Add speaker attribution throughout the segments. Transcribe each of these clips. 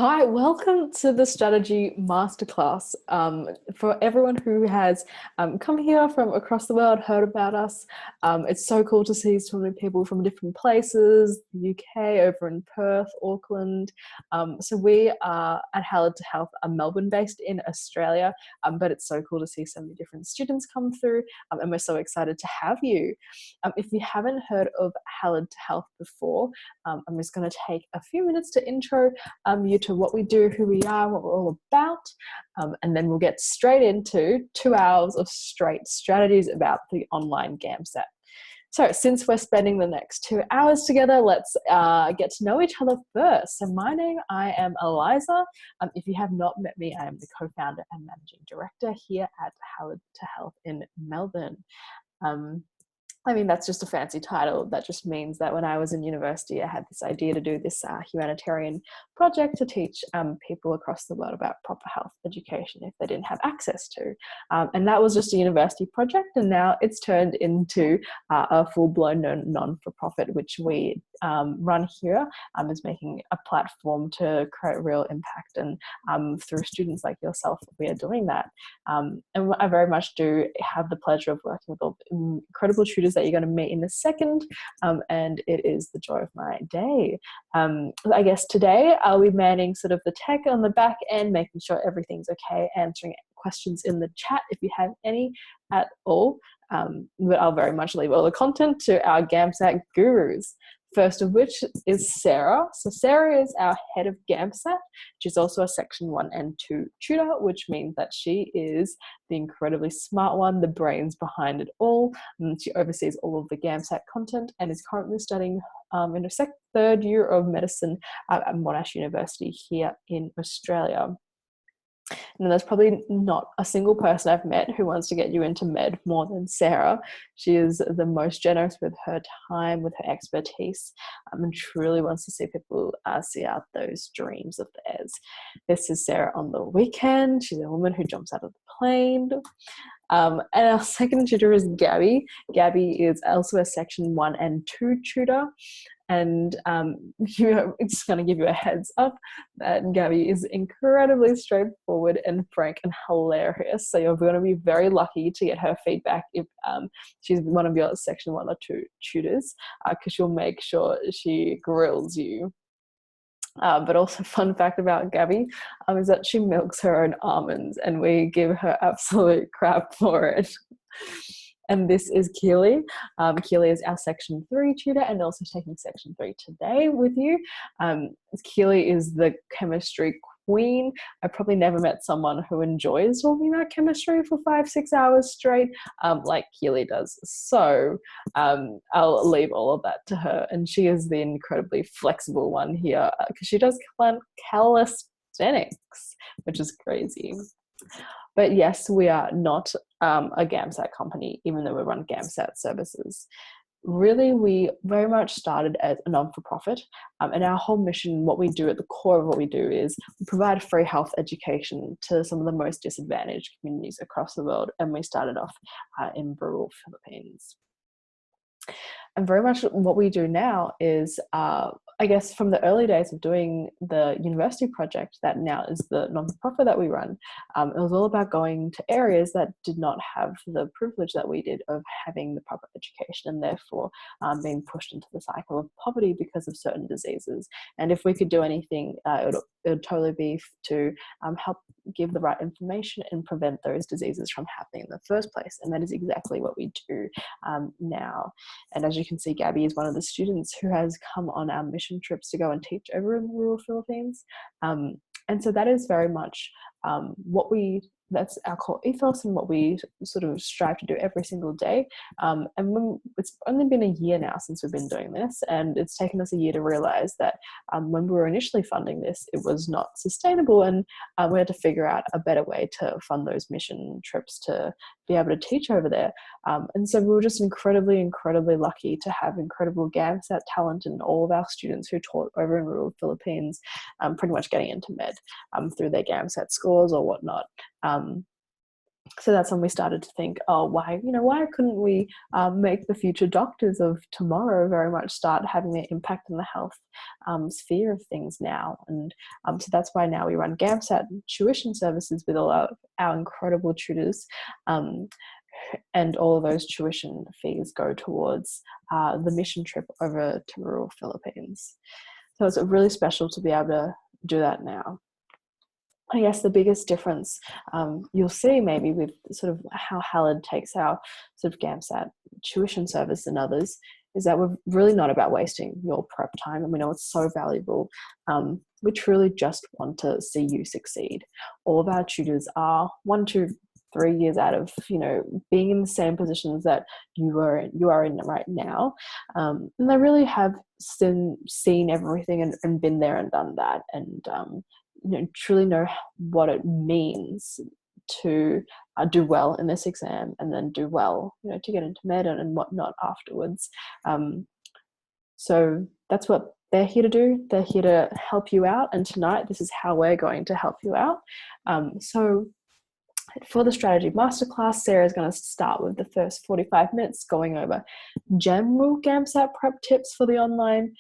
Speaker 1: Hi, welcome to the Strategy Masterclass. For everyone who has come here from across the world, heard about us, it's so cool to see so many people from different places, the UK, over in Perth, Auckland. So we are at Halad to Health, are Melbourne based in Australia, but it's so cool to see so many different students come through, and we're so excited to have you. If you haven't heard of Halad to Health before, I'm just going to take a few minutes to intro you to what we do, who we are, what we're all about, and then we'll get straight into 2 hours of straight strategies about the online GAMSAT. So since we're spending the next 2 hours together, let's get to know each other first. So I am Eliza. If you have not met me, I am the co-founder and managing director here at Halad to Health in Melbourne. I mean, that's just a fancy title. That just means that when I was in university, I had this idea to do this humanitarian project to teach people across the world about proper health education if they didn't have access to. And that was just a university project, and now it's turned into a full-blown non-for-profit, which we run here, is making a platform to create real impact. And through students like yourself, we are doing that. And I very much do have the pleasure of working with all the incredible tutors that you're going to meet in a second, and it is the joy of my day. I guess today I'll be manning sort of the tech on the back end, making sure everything's okay, answering questions in the chat if you have any at all, but I'll very much leave all the content to our GAMSAT gurus. First of which is Sarah. So Sarah is our head of GAMSAT. She's also a section 1 and 2 tutor, which means that she is the incredibly smart one, the brains behind it all. She oversees all of the GAMSAT content and is currently studying in her third year of medicine at Monash University here in Australia. And there's probably not a single person I've met who wants to get you into med more than Sarah. She is the most generous with her time, with her expertise, and truly wants to see people see out those dreams of theirs. This is Sarah on the weekend. She's a woman who jumps out of the plane. And our second tutor is Gabby. Gabby is also a section 1 and 2 tutor. And it's just going to give you a heads up that Gabby is incredibly straightforward and frank and hilarious. So you're going to be very lucky to get her feedback if she's one of your section 1 or 2 tutors, because she'll make sure she grills you. But also, fun fact about Gabby is that she milks her own almonds, and we give her absolute crap for it. And this is Keely. Keely is our section 3 tutor and also taking section 3 today with you. Keely is the chemistry queen. I probably never met someone who enjoys talking about chemistry for 5-6 hours straight like Keely does. So I'll leave all of that to her. And she is the incredibly flexible one here because she does calisthenics, which is crazy. But yes, we are not a GAMSAT company, even though we run GAMSAT services. Really, we very much started as a non-for-profit, and our whole mission, what we do at the core of what we do is we provide free health education to some of the most disadvantaged communities across the world, and we started off in rural Philippines. And very much what we do now is, I guess from the early days of doing the university project that now is the non-profit that we run, it was all about going to areas that did not have the privilege that we did of having the proper education and therefore being pushed into the cycle of poverty because of certain diseases. And if we could do anything, it would totally be to help give the right information and prevent those diseases from happening in the first place. And that is exactly what we do now. And as you can see, Gabby is one of the students who has come on our mission trips to go and teach over in the rural Philippines. And so that is very much that's our core ethos and what we sort of strive to do every single day. And it's only been a year now since we've been doing this, and it's taken us a year to realize that when we were initially funding this, it was not sustainable, and we had to figure out a better way to fund those mission trips to be able to teach over there. And so we were just incredibly, incredibly lucky to have incredible GAMSAT talent and all of our students who taught over in rural Philippines pretty much getting into med through their GAMSAT scores or whatnot. So that's when we started to think, oh, why couldn't we make the future doctors of tomorrow very much start having their impact in the health sphere of things now? And so that's why now we run GAMSAT tuition services with all our incredible tutors. And all of those tuition fees go towards the mission trip over to rural Philippines. So it's really special to be able to do that now. I guess the biggest difference you'll see maybe with sort of how Halad takes our sort of GAMSAT tuition service and others is that we're really not about wasting your prep time, and we know it's so valuable. We truly just want to see you succeed. All of our tutors are 1 to 3 years out of being in the same positions that you are in right now, and they really have seen everything and been there and done that, and truly know what it means to do well in this exam and then do well, to get into med and whatnot afterwards. So that's what they're here to do. They're here to help you out. And tonight, this is how we're going to help you out. So for the strategy masterclass, Sarah is going to start with the first 45 minutes going over general GAMSAT prep tips for the online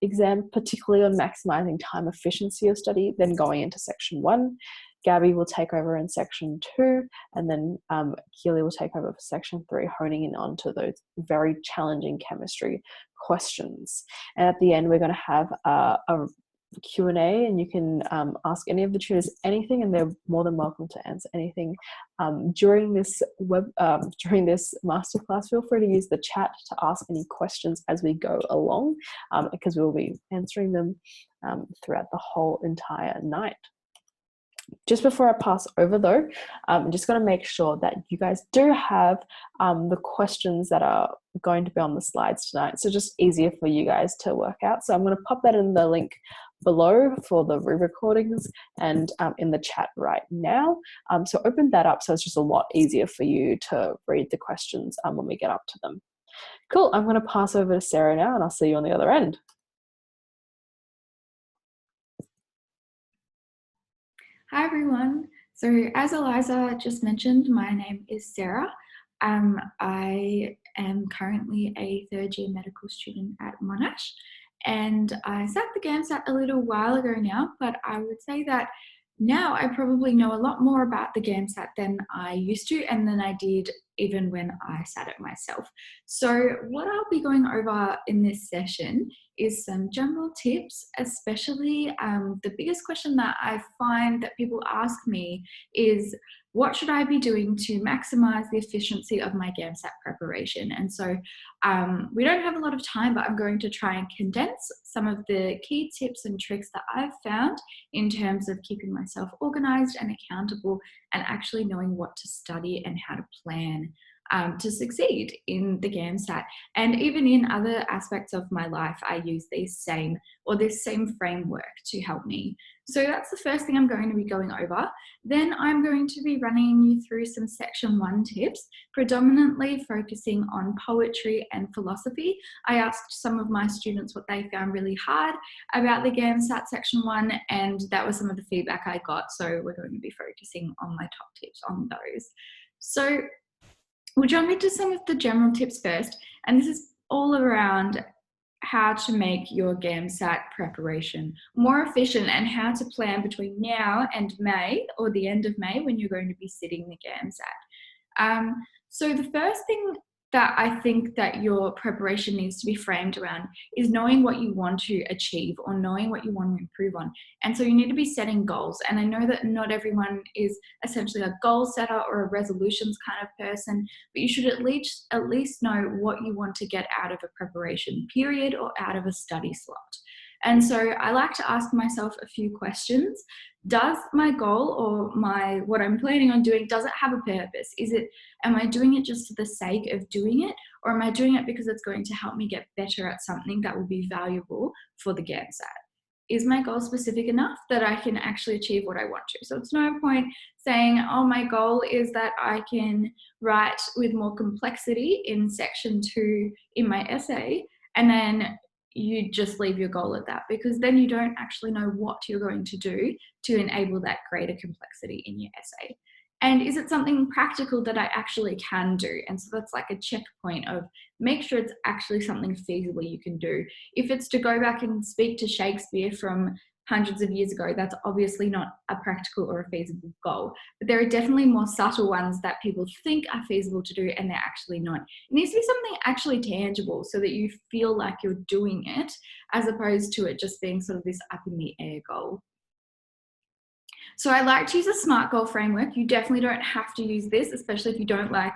Speaker 1: exam, particularly on maximizing time efficiency of study, then going into section 1. Gabby will take over in section 2, and then Keely will take over for section 3, honing in onto those very challenging chemistry questions. And at the end, we're going to have a Q&A, and you can ask any of the tutors anything, and they're more than welcome to answer anything during this masterclass. Feel free to use the chat to ask any questions as we go along, because we'll be answering them throughout the whole entire night. Just before I pass over though, I'm just going to make sure that you guys do have the questions that are going to be on the slides tonight. So just easier for you guys to work out. So I'm going to pop that in the link below for the re-recordings and in the chat right now. So open that up so it's just a lot easier for you to read the questions when we get up to them. Cool, I'm going to pass over to Sarah now, and I'll see you on the other end.
Speaker 2: Hi everyone. So as Eliza just mentioned, my name is Sarah. I am currently a third-year medical student at Monash, and I sat the GAMSAT a little while ago now, but I would say that now I probably know a lot more about the GAMSAT than I used to, and than I did even when I sat it myself. So what I'll be going over in this session is some general tips, especially the biggest question that I find that people ask me is, what should I be doing to maximize the efficiency of my GAMSAT preparation? And so we don't have a lot of time, but I'm going to try and condense some of the key tips and tricks that I've found in terms of keeping myself organized and accountable, and actually knowing what to study and how to plan to succeed in the GAMSAT. And even in other aspects of my life, I use this same framework to help me. So that's the first thing I'm going to be going over. Then I'm going to be running you through some section 1 tips, predominantly focusing on poetry and philosophy. I asked some of my students what they found really hard about the GAMSAT section 1, and that was some of the feedback I got. So we're going to be focusing on my top tips on those. So we'll jump into some of the general tips first, and this is all around how to make your GAMSAT preparation more efficient and how to plan between now and May, or the end of May, when you're going to be sitting the GAMSAT. So the first thing that I think that your preparation needs to be framed around is knowing what you want to achieve, or knowing what you want to improve on. And so you need to be setting goals. And I know that not everyone is essentially a goal setter or a resolutions kind of person, but you should at least know what you want to get out of a preparation period or out of a study slot. And so I like to ask myself a few questions. Does my goal or what I'm planning on doing, does it have a purpose? Am I doing it just for the sake of doing it, or am I doing it because it's going to help me get better at something that will be valuable for the GAMSAT? Is my goal specific enough that I can actually achieve what I want to? So it's no point saying, oh, my goal is that I can write with more complexity in section 2 in my essay, and then you just leave your goal at that, because then you don't actually know what you're going to do to enable that greater complexity in your essay. And is it something practical that I actually can do? And so that's like a checkpoint of make sure it's actually something feasible you can do. If it's to go back and speak to Shakespeare from hundreds of years ago, that's obviously not a practical or a feasible goal. But there are definitely more subtle ones that people think are feasible to do and they're actually not. It needs to be something actually tangible so that you feel like you're doing it, as opposed to it just being sort of this up in the air goal. So I like to use a SMART goal framework. You definitely don't have to use this, especially if you don't like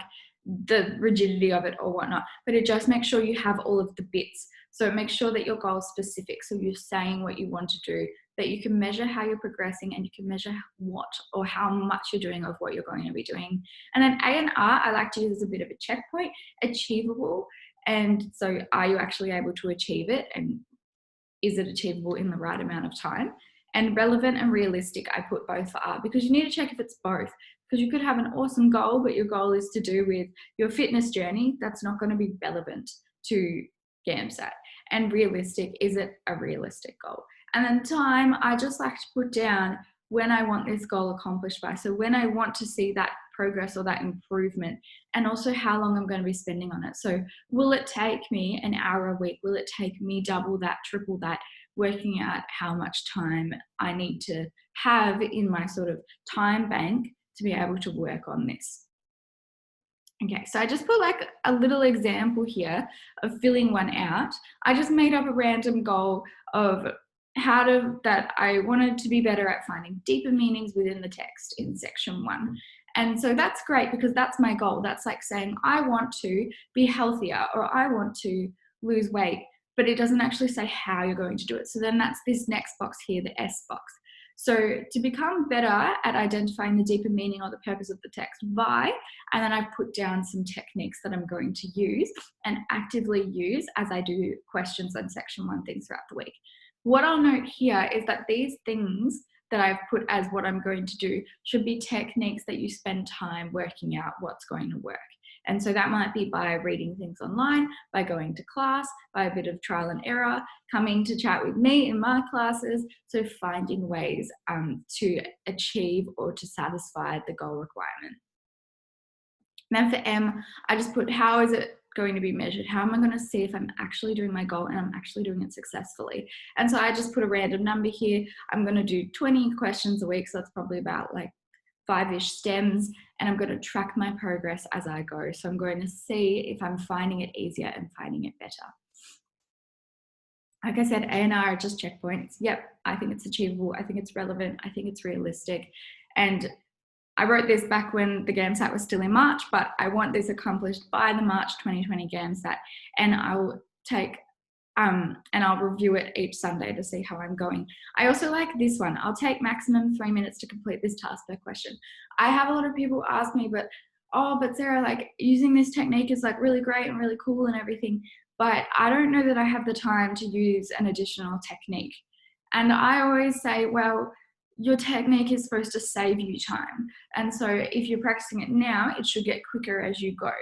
Speaker 2: the rigidity of it or whatnot, but it just makes sure you have all of the bits. So make sure that your goal is specific. So you're saying what you want to do, that you can measure how you're progressing and you can measure what or how much you're doing of what you're going to be doing. And then A and R, I like to use as a bit of a checkpoint, achievable. And so are you actually able to achieve it? And is it achievable in the right amount of time? And relevant and realistic, I put both for R, because you need to check if it's both. Because you could have an awesome goal, but your goal is to do with your fitness journey. That's not going to be relevant to GAMSAT. And realistic, is it a realistic goal? And then time, I just like to put down when I want this goal accomplished by. So when I want to see that progress or that improvement, and also how long I'm going to be spending on it. So will it take me an hour a week? Will it take me double that, triple that? Working out how much time I need to have in my sort of time bank to be able to work on this. Okay, so I just put like a little example here of filling one out. I just made up a random goal of that I wanted to be better at finding deeper meanings within the text in section 1. And so that's great because that's my goal. That's like saying I want to be healthier or I want to lose weight, but it doesn't actually say how you're going to do it. So then that's this next box here, the S box. So to become better at identifying the deeper meaning or the purpose of the text by, and then I've put down some techniques that I'm going to use and actively use as I do questions and section 1 things throughout the week. What I'll note here is that these things that I've put as what I'm going to do should be techniques that you spend time working out what's going to work. And so that might be by reading things online, by going to class, by a bit of trial and error, coming to chat with me in my classes. So finding ways to achieve or to satisfy the goal requirement. And then for M, I just put how is it going to be measured? How am I going to see if I'm actually doing my goal and I'm actually doing it successfully? And so I just put a random number here. I'm going to do 20 questions a week. So that's probably about like 5-ish stems, and I'm going to track my progress as I go. So I'm going to see if I'm finding it easier and finding it better. Like I said, A and R are just checkpoints. Yep, I think it's achievable. I think it's relevant. I think it's realistic. And I wrote this back when the GAMSAT was still in March, but I want this accomplished by the March 2020 GAMSAT, and I'll take and I'll review it each Sunday to see how I'm going. I also like this one. I'll take maximum 3 minutes to complete this task per question. I have a lot of people ask me, but Sarah, like using this technique is like really great and really cool and everything, but I don't know that I have the time to use an additional technique. And I always say, well, your technique is supposed to save you time. And so if you're practicing it now, it should get quicker as you go.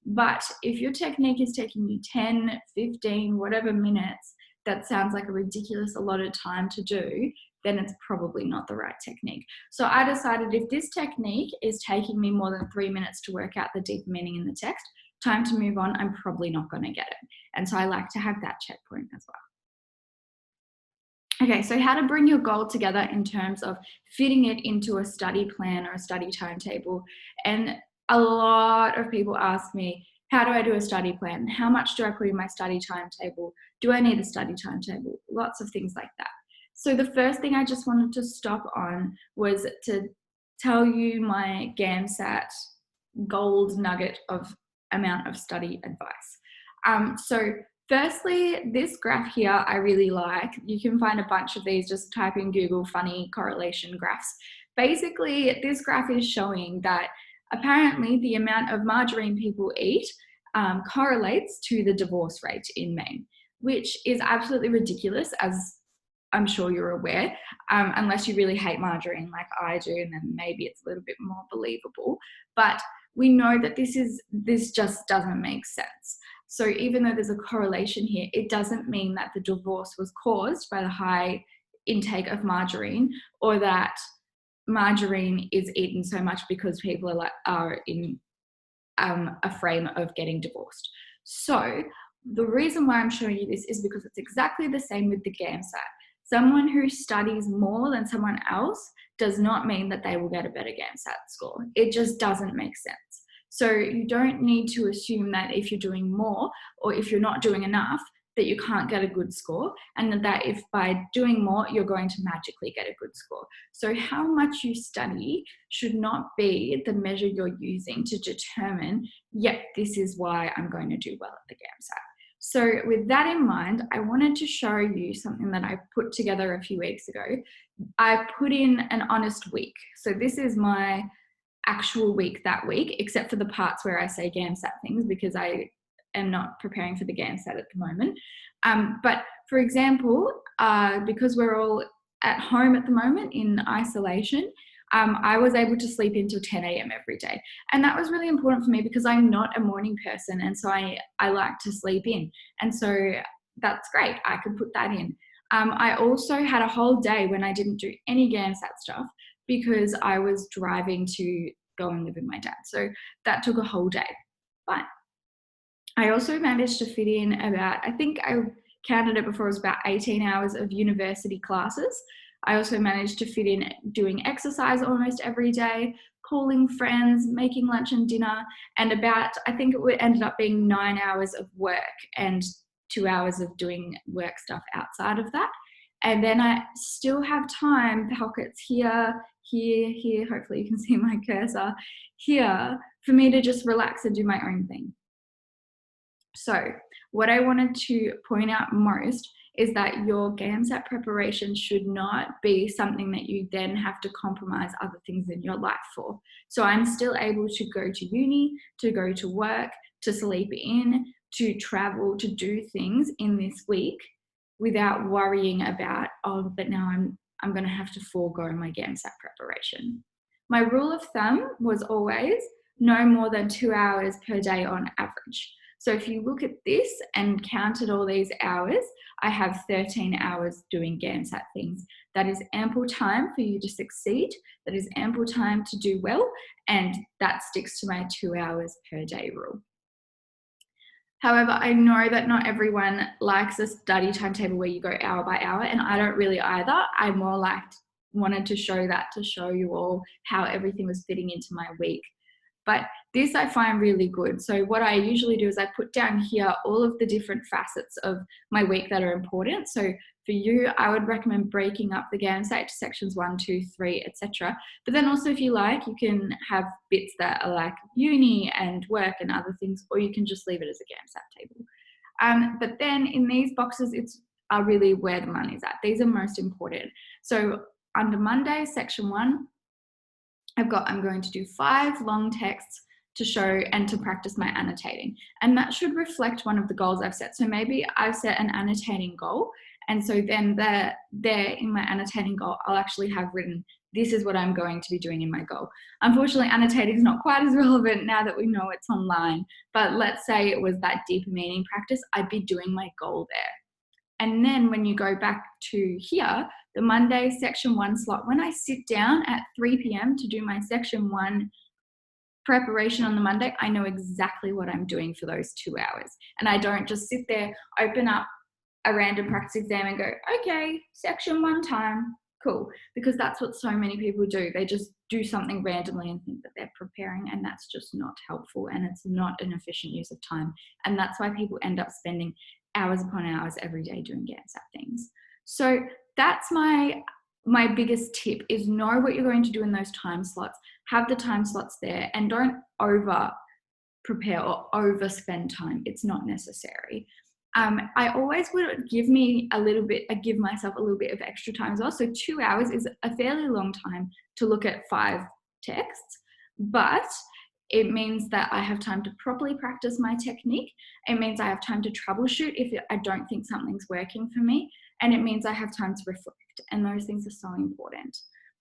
Speaker 2: But if your technique is taking you 10, 15, whatever minutes, that sounds like a ridiculous a lot of time to do, then it's probably not the right technique. So I decided if this technique is taking me more than 3 minutes to work out the deep meaning in the text, time to move on, I'm probably not going to get it. And so I like to have that checkpoint as well. Okay, so how to bring your goal together in terms of fitting it into a study plan or a study timetable. And a lot of people ask me, how do I do a study plan? How much do I put in my study timetable? Do I need a study timetable? Lots of things like that. So the first thing I just wanted to stop on was to tell you my GAMSAT gold nugget of amount of study advice. So firstly, this graph here I really like. You can find a bunch of these, just type in Google funny correlation graphs. Basically, this graph is showing that apparently the amount of margarine people eat correlates to the divorce rate in men, which is absolutely ridiculous, as I'm sure you're aware, unless you really hate margarine like I do, and then maybe it's a little bit more believable. But we know that this just doesn't make sense. So even though there's a correlation here, it doesn't mean that the divorce was caused by the high intake of margarine, or that margarine is eaten so much because people are in a frame of getting divorced. So the reason why I'm showing you this is because it's exactly the same with the GAMSAT. Someone who studies more than someone else does not mean that they will get a better GAMSAT score. It just doesn't make sense. So you don't need to assume that if you're doing more or if you're not doing enough, that you can't get a good score, and that if by doing more, you're going to magically get a good score. So how much you study should not be the measure you're using to determine, yep, this is why I'm going to do well at the GAMSAT. So with that in mind, I wanted to show you something that I put together a few weeks ago. I put in an honest week. So this is my actual week that week, except for the parts where I say GAMSAT things, because I am not preparing for the GAMSAT at the moment. But for example, because we're all at home at the moment in isolation, I was able to sleep until 10 a.m. every day. And that was really important for me because I'm not a morning person. And so I like to sleep in. And so that's great. I could put that in. I also had a whole day when I didn't do any GAMSAT stuff because I was driving to go and live with my dad. So that took a whole day. But I also managed to fit in about, I think I counted it before, it was about 18 hours of university classes. I also managed to fit in doing exercise almost every day, calling friends, making lunch and dinner, and about, I think it ended up being 9 hours of work and 2 hours of doing work stuff outside of that. And then I still have time, pockets here, here, hopefully you can see my cursor, here, for me to just relax and do my own thing. So what I wanted to point out most is that your GAMSAT preparation should not be something that you then have to compromise other things in your life for. So I'm still able to go to uni, to go to work, to sleep in, to travel, to do things in this week without worrying about, oh, but now I'm going to have to forego my GAMSAT preparation. My rule of thumb was always no more than 2 hours per day on average. So if you look at this and counted all these hours, I have 13 hours doing GAMSAT things. That is ample time for you to succeed. That is ample time to do well. And that sticks to my 2 hours per day rule. However, I know that not everyone likes a study timetable where you go hour by hour, and I don't really either. I more wanted to show that to show you all how everything was fitting into my week. But this I find really good. So what I usually do is I put down here all of the different facets of my week that are important. So for you, I would recommend breaking up the GAMSAT to sections 1, 2, 3, etc. But then also if you like, you can have bits that are like uni and work and other things, or you can just leave it as a GAMSAT table. But then in these boxes, are really where the money's at. These are most important. So under Monday, section 1, I'm going to do 5 long texts to show and to practice my annotating. And that should reflect one of the goals I've set. So maybe I've set an annotating goal. And so then there in my annotating goal, I'll actually have written, this is what I'm going to be doing in my goal. Unfortunately, annotating is not quite as relevant now that we know it's online. But let's say it was that deeper meaning practice, I'd be doing my goal there. And then when you go back to here, the Monday section 1 slot, when I sit down at 3 p.m. to do my section 1 preparation on the Monday, I know exactly what I'm doing for those 2 hours. And I don't just sit there, open up a random practice exam and go, okay, section 1 time, cool. Because that's what so many people do. They just do something randomly and think that they're preparing, and that's just not helpful, and it's not an efficient use of time. And that's why people end up spending hours upon hours every day doing GAMSAT things. So that's my biggest tip, is know what you're going to do in those time slots, have the time slots there, and don't over prepare or overspend time. It's not necessary. I always would give myself a little bit of extra time as well. So 2 hours is a fairly long time to look at 5 texts, but it means that I have time to properly practice my technique. It means I have time to troubleshoot if I don't think something's working for me. And it means I have time to reflect. And those things are so important.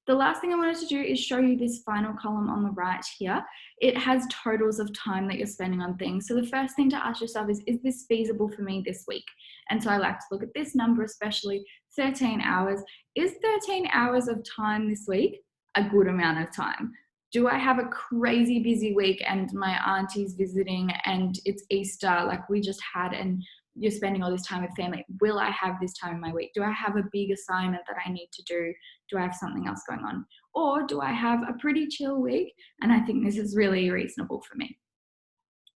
Speaker 2: The last thing I wanted to do is show you this final column on the right here. It has totals of time that you're spending on things. So the first thing to ask yourself is this feasible for me this week? And so I like to look at this number, especially 13 hours. Is 13 hours of time this week a good amount of time? Do I have a crazy busy week and my auntie's visiting and it's Easter like we just had and you're spending all this time with family? Will I have this time in my week? Do I have a big assignment that I need to do? Do I have something else going on? Or do I have a pretty chill week? And I think this is really reasonable for me.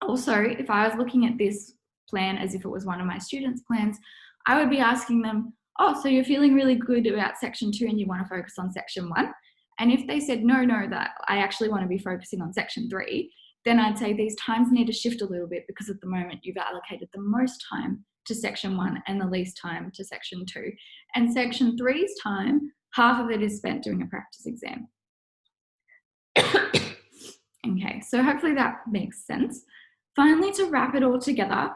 Speaker 2: Also, if I was looking at this plan as if it was one of my students' plans, I would be asking them, oh, so you're feeling really good about section 2 and you want to focus on section 1? And if they said, no, that I actually want to be focusing on section 3, then I'd say these times need to shift a little bit because at the moment you've allocated the most time to section 1 and the least time to section 2. And section 3's time, half of it is spent doing a practice exam. Okay, so hopefully that makes sense. Finally, to wrap it all together,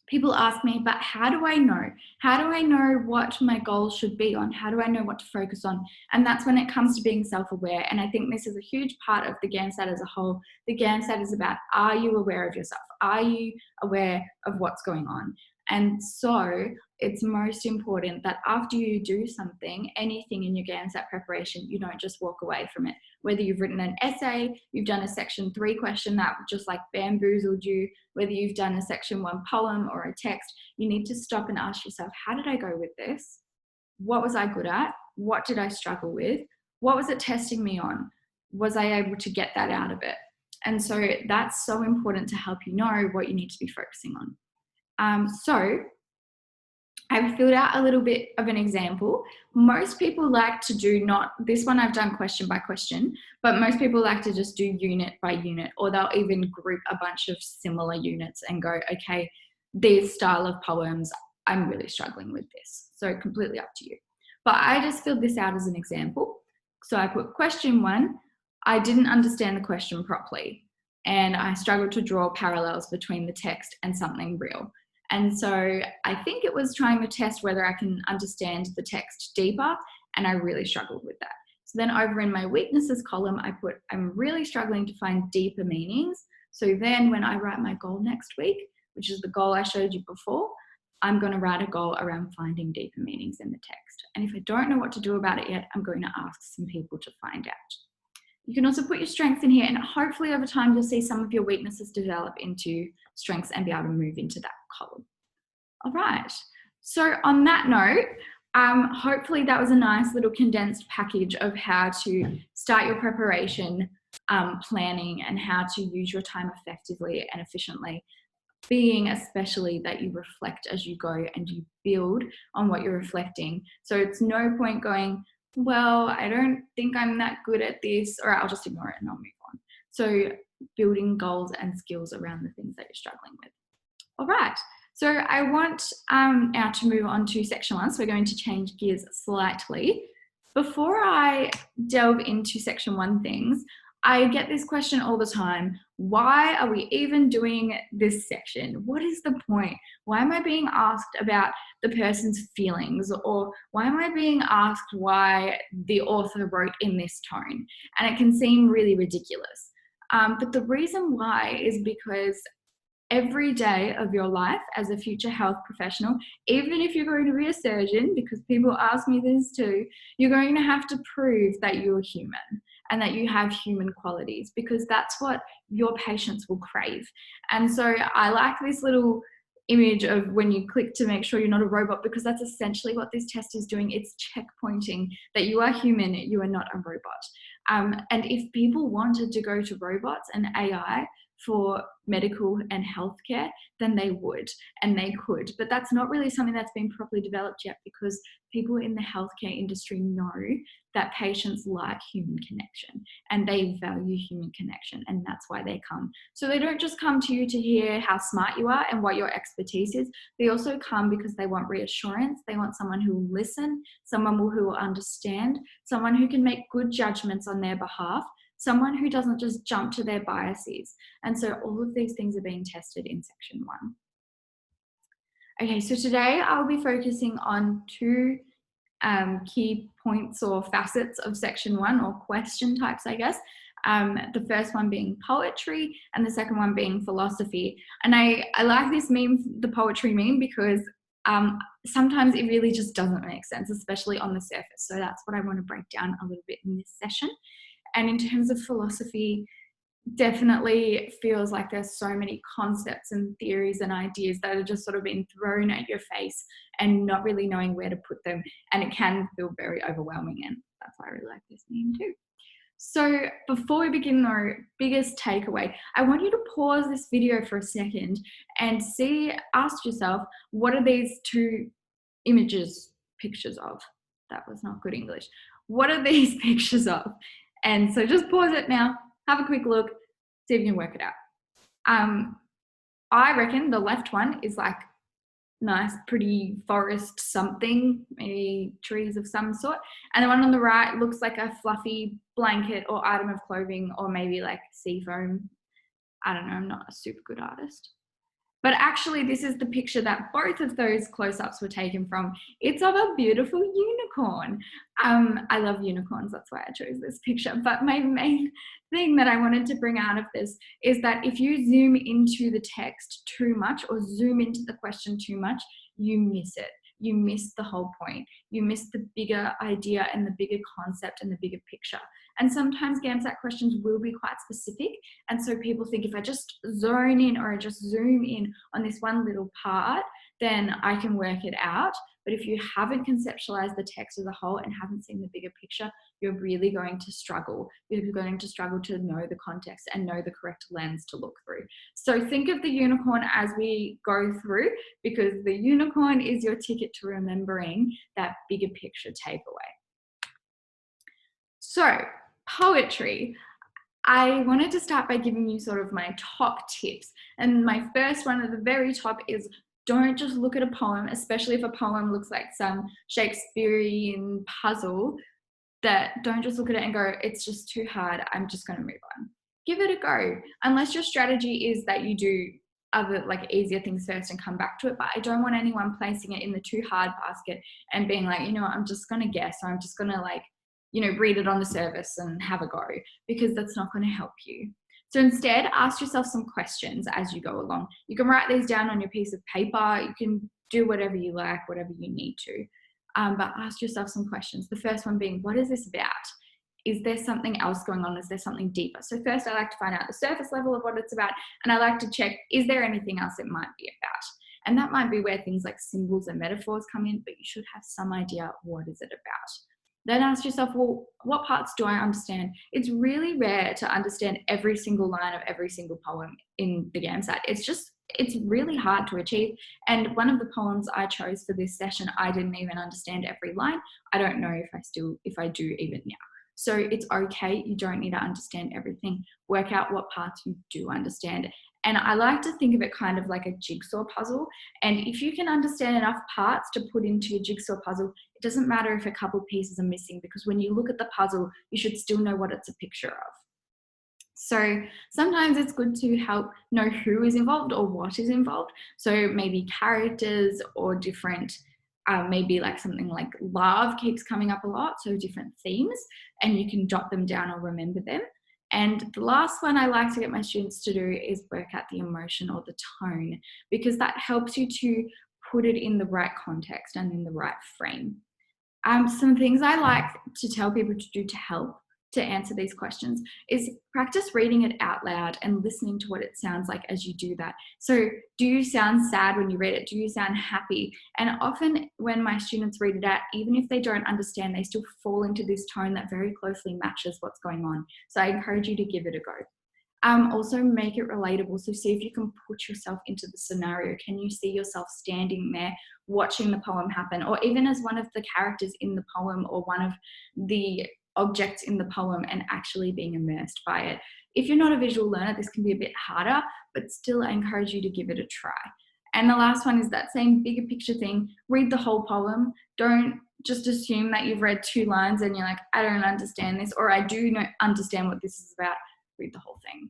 Speaker 2: people ask me, but how do I know? How do I know what my goals should be on? How do I know what to focus on? And that's when it comes to being self-aware. And I think this is a huge part of the GAMSAT as a whole. The GAMSAT is about, are you aware of yourself? Are you aware of what's going on? And so it's most important that after you do something, anything in your GAMSAT preparation, you don't just walk away from it. Whether you've written an essay, you've done a section 3 question that just like bamboozled you, whether you've done a section 1 poem or a text, you need to stop and ask yourself, how did I go with this? What was I good at? What did I struggle with? What was it testing me on? Was I able to get that out of it? And so that's so important to help you know what you need to be focusing on. So I've filled out a little bit of an example. Most people like to do this one I've done question by question, but most people like to just do unit by unit, or they'll even group a bunch of similar units and go, okay, this style of poems, I'm really struggling with this. So completely up to you. But I just filled this out as an example. So I put question 1, I didn't understand the question properly, and I struggled to draw parallels between the text and something real. And so I think it was trying to test whether I can understand the text deeper, and I really struggled with that. So then over in my weaknesses column, I put, I'm really struggling to find deeper meanings. So then when I write my goal next week, which is the goal I showed you before, I'm going to write a goal around finding deeper meanings in the text. And if I don't know what to do about it yet, I'm going to ask some people to find out. You can also put your strengths in here, and hopefully over time you'll see some of your weaknesses develop into strengths and be able to move into that column. All right, so on that note, hopefully that was a nice little condensed package of how to start your preparation, planning, and how to use your time effectively and efficiently, being especially that you reflect as you go and you build on what you're reflecting. So it's no point going, well, I don't think I'm that good at this, or I'll just ignore it and I'll move on. So building goals and skills around the things that you're struggling with. All right, so I want now to move on to section 1. So we're going to change gears slightly. Before I delve into section 1 things, I get this question all the time. Why are we even doing this section? What is the point? Why am I being asked about the person's feelings? Or why am I being asked why the author wrote in this tone? And it can seem really ridiculous. But the reason why is because every day of your life as a future health professional, even if you're going to be a surgeon, because people ask me this too, you're going to have to prove that you're human and that you have human qualities, because that's what your patients will crave. And so I like this little image of when you click to make sure you're not a robot, because that's essentially what this test is doing. It's checkpointing that you are human, you are not a robot. And if people wanted to go to robots and AI for medical and healthcare, then they would and they could. But that's not really something that's been properly developed yet, because people in the healthcare industry know that patients like human connection and they value human connection, and that's why they come. So they don't just come to you to hear how smart you are and what your expertise is. They also come because they want reassurance. They want someone who will listen, someone who will understand, someone who can make good judgments on their behalf, someone who doesn't just jump to their biases. And so all of these things are being tested in section 1. Okay, so today I'll be focusing on 2 key points or facets of section 1, or question types, I guess. The first one being poetry and the second one being philosophy. And I like this meme, the poetry meme, because sometimes it really just doesn't make sense, especially on the surface. So that's what I want to break down a little bit in this session. And in terms of philosophy, definitely feels like there's so many concepts and theories and ideas that are just sort of being thrown at your face and not really knowing where to put them. And it can feel very overwhelming. And that's why I really like this meme too. So before we begin, though, biggest takeaway, I want you to pause this video for a second and ask yourself, what are these two pictures of? That was not good English. What are these pictures of? And so just pause it now, have a quick look, see if you can work it out. I reckon the left one is like nice, pretty forest something, maybe trees of some sort. And the one on the right looks like a fluffy blanket or item of clothing, or maybe like sea foam. I don't know, I'm not a super good artist. But actually, this is the picture that both of those close-ups were taken from. It's of a beautiful unicorn. I love unicorns, that's why I chose this picture. But my main thing that I wanted to bring out of this is that if you zoom into the text too much or zoom into the question too much, you miss it. You miss the whole point. You miss the bigger idea and the bigger concept and the bigger picture. And sometimes GAMSAT questions will be quite specific. And so people think if I just zone in or I just zoom in on this one little part, then I can work it out. But if you haven't conceptualized the text as a whole and haven't seen the bigger picture, you're really going to struggle. You're going to struggle to know the context and know the correct lens to look through. So think of the unicorn as we go through, because the unicorn is your ticket to remembering that bigger picture takeaway. So, poetry. I wanted to start by giving you sort of my top tips. And my first one at the very top is don't just look at a poem, especially if a poem looks like some Shakespearean puzzle, that don't just look at it and go, it's just too hard, I'm just going to move on. Give it a go, unless your strategy is that you do other like easier things first and come back to it. But I don't want anyone placing it in the too hard basket and being like, you know what, I'm just going to guess, or I'm just going to like, you know, read it on the surface and have a go, because that's not going to help you. So instead, ask yourself some questions as you go along. You can write these down on your piece of paper. You can do whatever you like, whatever you need to. But ask yourself some questions. The first one being, what is this about? Is there something else going on? Is there something deeper? So first, I like to find out the surface level of what it's about. And I like to check, is there anything else it might be about? And that might be where things like symbols and metaphors come in, but you should have some idea, what is it about? Then ask yourself, well, what parts do I understand? It's really rare to understand every single line of every single poem in the GAMSAT. It's really hard to achieve. And one of the poems I chose for this session, I didn't even understand every line. I don't know if I do even now. So it's okay. You don't need to understand everything. Work out what parts you do understand. And I like to think of it kind of like a jigsaw puzzle. And if you can understand enough parts to put into your jigsaw puzzle, it doesn't matter if a couple pieces are missing, because when you look at the puzzle, you should still know what it's a picture of. So sometimes it's good to help know who is involved or what is involved. So maybe characters or different, maybe like something like love keeps coming up a lot, so different themes, and you can jot them down or remember them. And the last one I like to get my students to do is work out the emotion or the tone, because that helps you to put it in the right context and in the right frame. Some things I like to tell people to do to help to answer these questions is practice reading it out loud and listening to what it sounds like as you do that. So do you sound sad when you read it? Do you sound happy? And often when my students read it out, even if they don't understand, they still fall into this tone that very closely matches what's going on. So I encourage you to give it a go. Also make it relatable. So see if you can put yourself into the scenario. Can you see yourself standing there watching the poem happen, or even as one of the characters in the poem or one of the objects in the poem and actually being immersed by it? If you're not a visual learner, this can be a bit harder, but still I encourage you to give it a try. And the last one is that same bigger picture thing. Read the whole poem. Don't just assume that you've read 2 lines and you're like, I don't understand this, or I do not understand what this is about. Read the whole thing.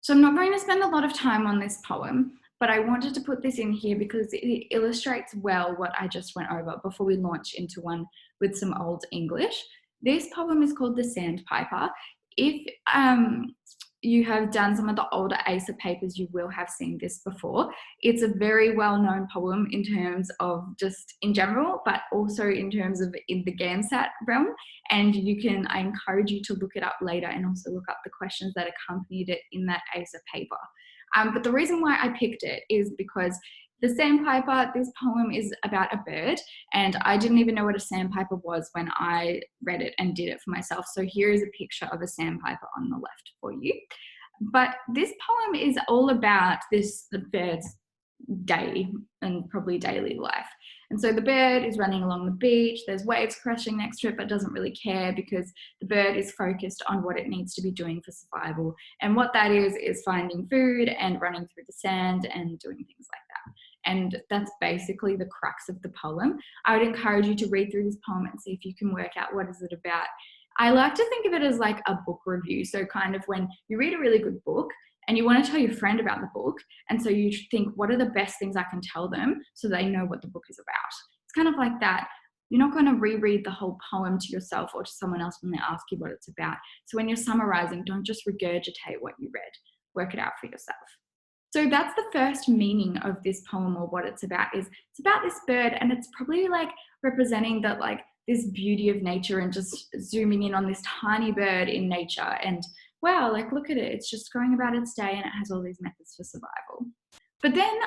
Speaker 2: So I'm not going to spend a lot of time on this poem, but I wanted to put this in here because it illustrates well what I just went over before we launch into one with some Old English. This poem is called The Sandpiper. If you have done some of the older ACE papers, you will have seen this before. It's a very well-known poem in terms of just in general, but also in terms of in the GAMSAT realm. And I encourage you to look it up later and also look up the questions that accompanied it in that ACE paper. But the reason why I picked it is because the Sandpiper, this poem is about a bird, and I didn't even know what a sandpiper was when I read it and did it for myself. So here is a picture of a sandpiper on the left for you. But this poem is all about the bird's day and probably daily life. And so the bird is running along the beach, there's waves crashing next to it, but doesn't really care because the bird is focused on what it needs to be doing for survival. And what that is finding food and running through the sand and doing things like that. And that's basically the crux of the poem. I would encourage you to read through this poem and see if you can work out what is it about. I like to think of it as like a book review. So kind of when you read a really good book and you want to tell your friend about the book, and so you think, what are the best things I can tell them so they know what the book is about? It's kind of like that. You're not going to reread the whole poem to yourself or to someone else when they ask you what it's about. So when you're summarizing, don't just regurgitate what you read. Work it out for yourself. So that's the first meaning of this poem, or what it's about is it's about this bird, and it's probably like representing that like this beauty of nature and just zooming in on this tiny bird in nature and wow, like look at it, it's just going about its day and it has all these methods for survival. But then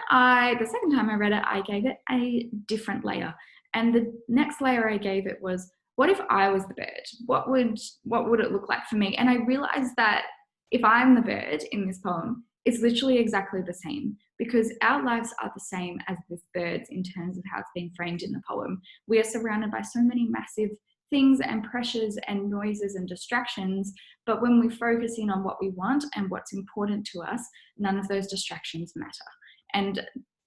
Speaker 2: the second time I read it, I gave it a different layer. And the next layer I gave it was, what if I was the bird? What would it look like for me? And I realized that if I'm the bird in this poem, it's literally exactly the same, because our lives are the same as this bird's in terms of how it's been framed in the poem. We are surrounded by so many massive things and pressures and noises and distractions, but when we focus in on what we want and what's important to us, none of those distractions matter. And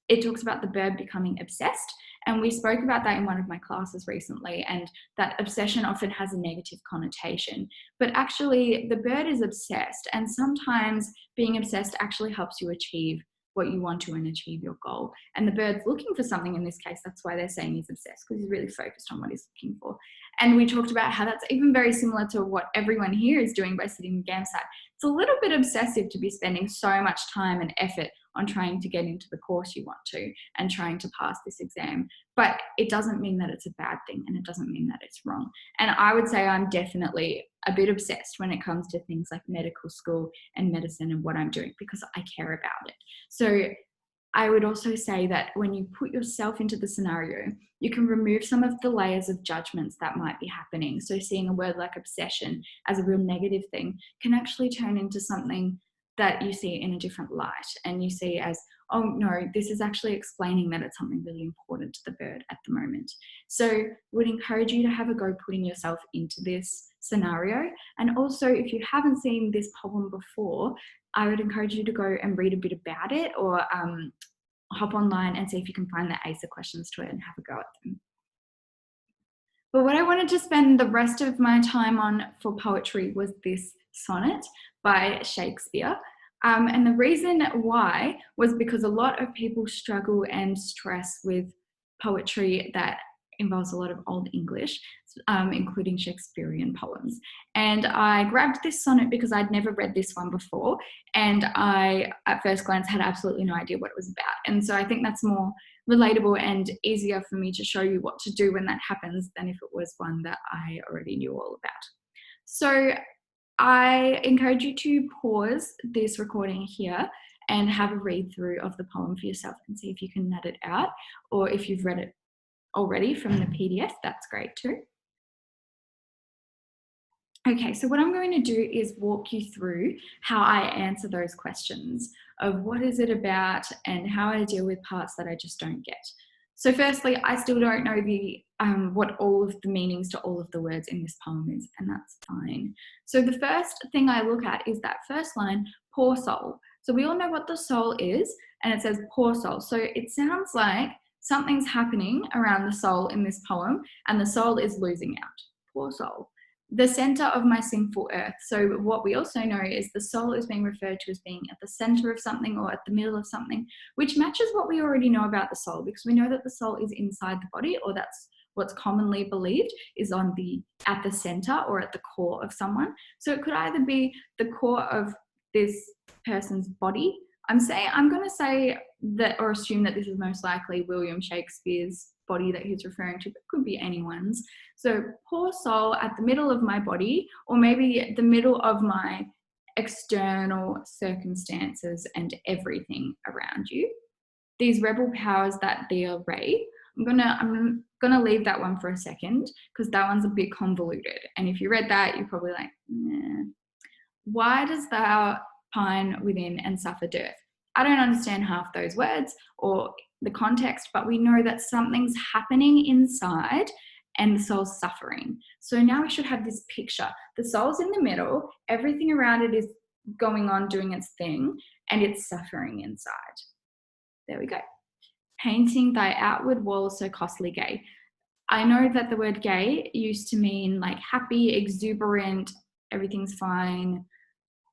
Speaker 2: it talks about the bird becoming obsessed, and we spoke about that in one of my classes recently, and that obsession often has a negative connotation, but actually the bird is obsessed, and sometimes being obsessed actually helps you achieve what you want to and achieve your goal. And the bird's looking for something in this case. That's why they're saying he's obsessed, because he's really focused on what he's looking for. And we talked about how that's even very similar to what everyone here is doing by sitting in GAMSAT. It's a little bit obsessive to be spending so much time and effort on trying to get into the course you want to and trying to pass this exam. But it doesn't mean that it's a bad thing, and it doesn't mean that it's wrong. And I would say I'm definitely a bit obsessed when it comes to things like medical school and medicine and what I'm doing, because I care about it. So I would also say that when you put yourself into the scenario, you can remove some of the layers of judgments that might be happening. So seeing a word like obsession as a real negative thing can actually turn into something that you see in a different light, and you see as, oh no, this is actually explaining that it's something really important to the bird at the moment. So would encourage you to have a go putting yourself into this scenario. And also, if you haven't seen this poem before, I would encourage you to go and read a bit about it, or hop online and see if you can find the ACE questions to it and have a go at them. But what I wanted to spend the rest of my time on for poetry was this sonnet by Shakespeare. And the reason why was because a lot of people struggle and stress with poetry that involves a lot of Old English, including Shakespearean poems. And I grabbed this sonnet because I'd never read this one before, and I, at first glance, had absolutely no idea what it was about. And so I think that's more relatable and easier for me to show you what to do when that happens than if it was one that I already knew all about. So I encourage you to pause this recording here and have a read through of the poem for yourself and see if you can nut it out, or if you've read it already from the PDF, that's great too. Okay, so what I'm going to do is walk you through how I answer those questions of what is it about and how I deal with parts that I just don't get. So firstly, I still don't know what all of the meanings to all of the words in this poem is, and that's fine. So the first thing I look at is that first line, poor soul. So we all know what the soul is, and it says poor soul. So it sounds like something's happening around the soul in this poem, and the soul is losing out. Poor soul. The center of my sinful earth. So what we also know is the soul is being referred to as being at the center of something or at the middle of something, which matches what we already know about the soul, because we know that the soul is inside the body, or that's what's commonly believed is at the center or at the core of someone. So it could either be the core of this person's body. I'm going to say that, or assume that this is most likely William Shakespeare's body that he's referring to, but could be anyone's. So poor soul at the middle of my body, or maybe the middle of my external circumstances and everything around you. These rebel powers that thee array. I'm gonna leave that one for a second, because that one's a bit convoluted. And if you read that, you're probably like, nah. Why does thou pine within and suffer dearth? I don't understand half those words or the context, but we know that something's happening inside and the soul's suffering. So now we should have this picture. The soul's in the middle, everything around it is going on, doing its thing, and it's suffering inside. There we go. Painting thy outward walls so costly gay. I know that the word gay used to mean like happy, exuberant, everything's fine,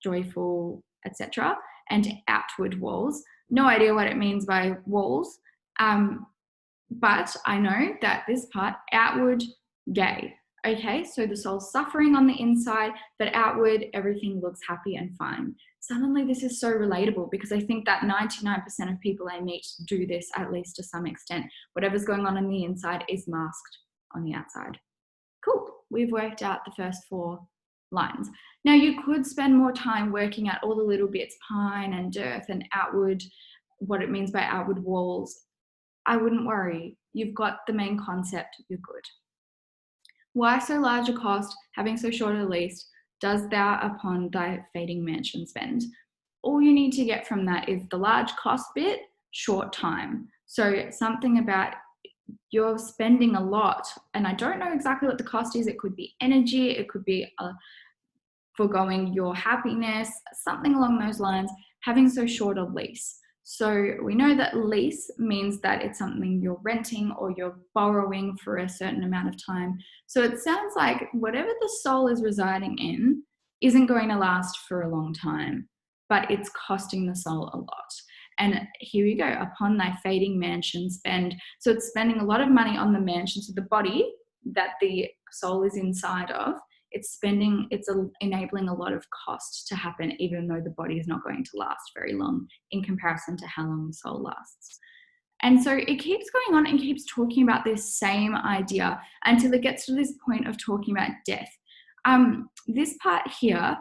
Speaker 2: joyful, etc. And outward walls. No idea what it means by walls, but I know that this part, outward gay. Okay, so the soul's suffering on the inside, but outward, everything looks happy and fine. Suddenly this is so relatable, because I think that 99% of people I meet do this, at least to some extent. Whatever's going on the inside is masked on the outside. Cool, we've worked out the first 4 lines. Now you could spend more time working out all the little bits, pine and dearth and outward, what it means by outward walls. I wouldn't worry. You've got the main concept, you're good. Why so large a cost, having so short a lease, does thou upon thy fading mansion spend? All you need to get from that is the large cost bit, short time. So something about you're spending a lot, and I don't know exactly what the cost is. It could be energy, it could be foregoing your happiness, something along those lines, having so short a lease. So we know that lease means that it's something you're renting or you're borrowing for a certain amount of time. So it sounds like whatever the soul is residing in isn't going to last for a long time, but it's costing the soul a lot. And here we go, upon thy fading mansion spend. So it's spending a lot of money on the mansion, so the body that the soul is inside of, it's enabling a lot of cost to happen, even though the body is not going to last very long in comparison to how long the soul lasts. And so it keeps going on and keeps talking about this same idea until it gets to this point of talking about death. This part here,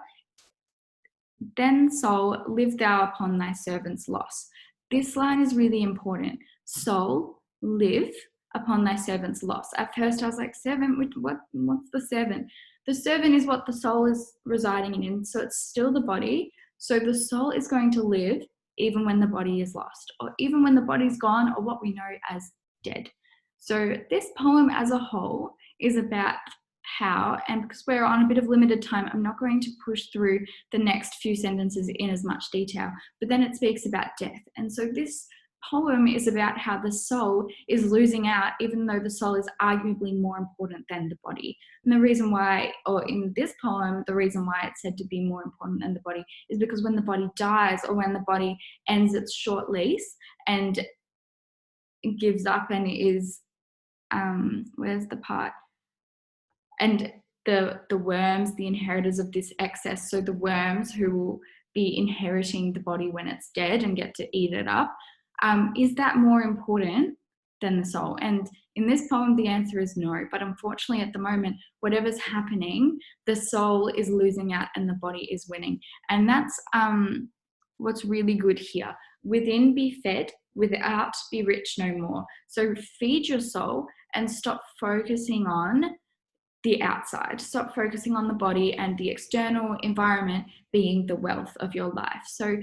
Speaker 2: then soul, live thou upon thy servant's loss. This line is really important. Soul, live upon thy servant's loss. At first I was like, servant, what's the servant? The servant is what the soul is residing in, so it's still the body. So the soul is going to live even when the body is lost, or even when the body's gone, or what we know as dead. So this poem as a whole is about how, and because we're on a bit of limited time, I'm not going to push through the next few sentences in as much detail, but then it speaks about death. And so this poem is about how the soul is losing out, even though the soul is arguably more important than the body. And the reason why, or in this poem, the reason why it's said to be more important than the body is because when the body dies, or when the body ends its short lease and gives up and is, where's the part? And the worms, the inheritors of this excess, so the worms who will be inheriting the body when it's dead and get to eat it up, is that more important than the soul? And in this poem, the answer is no. But unfortunately, at the moment, whatever's happening, the soul is losing out and the body is winning. And that's what's really good here. Within be fed, without be rich no more. So feed your soul and stop focusing on the outside. Stop focusing on the body and the external environment being the wealth of your life. So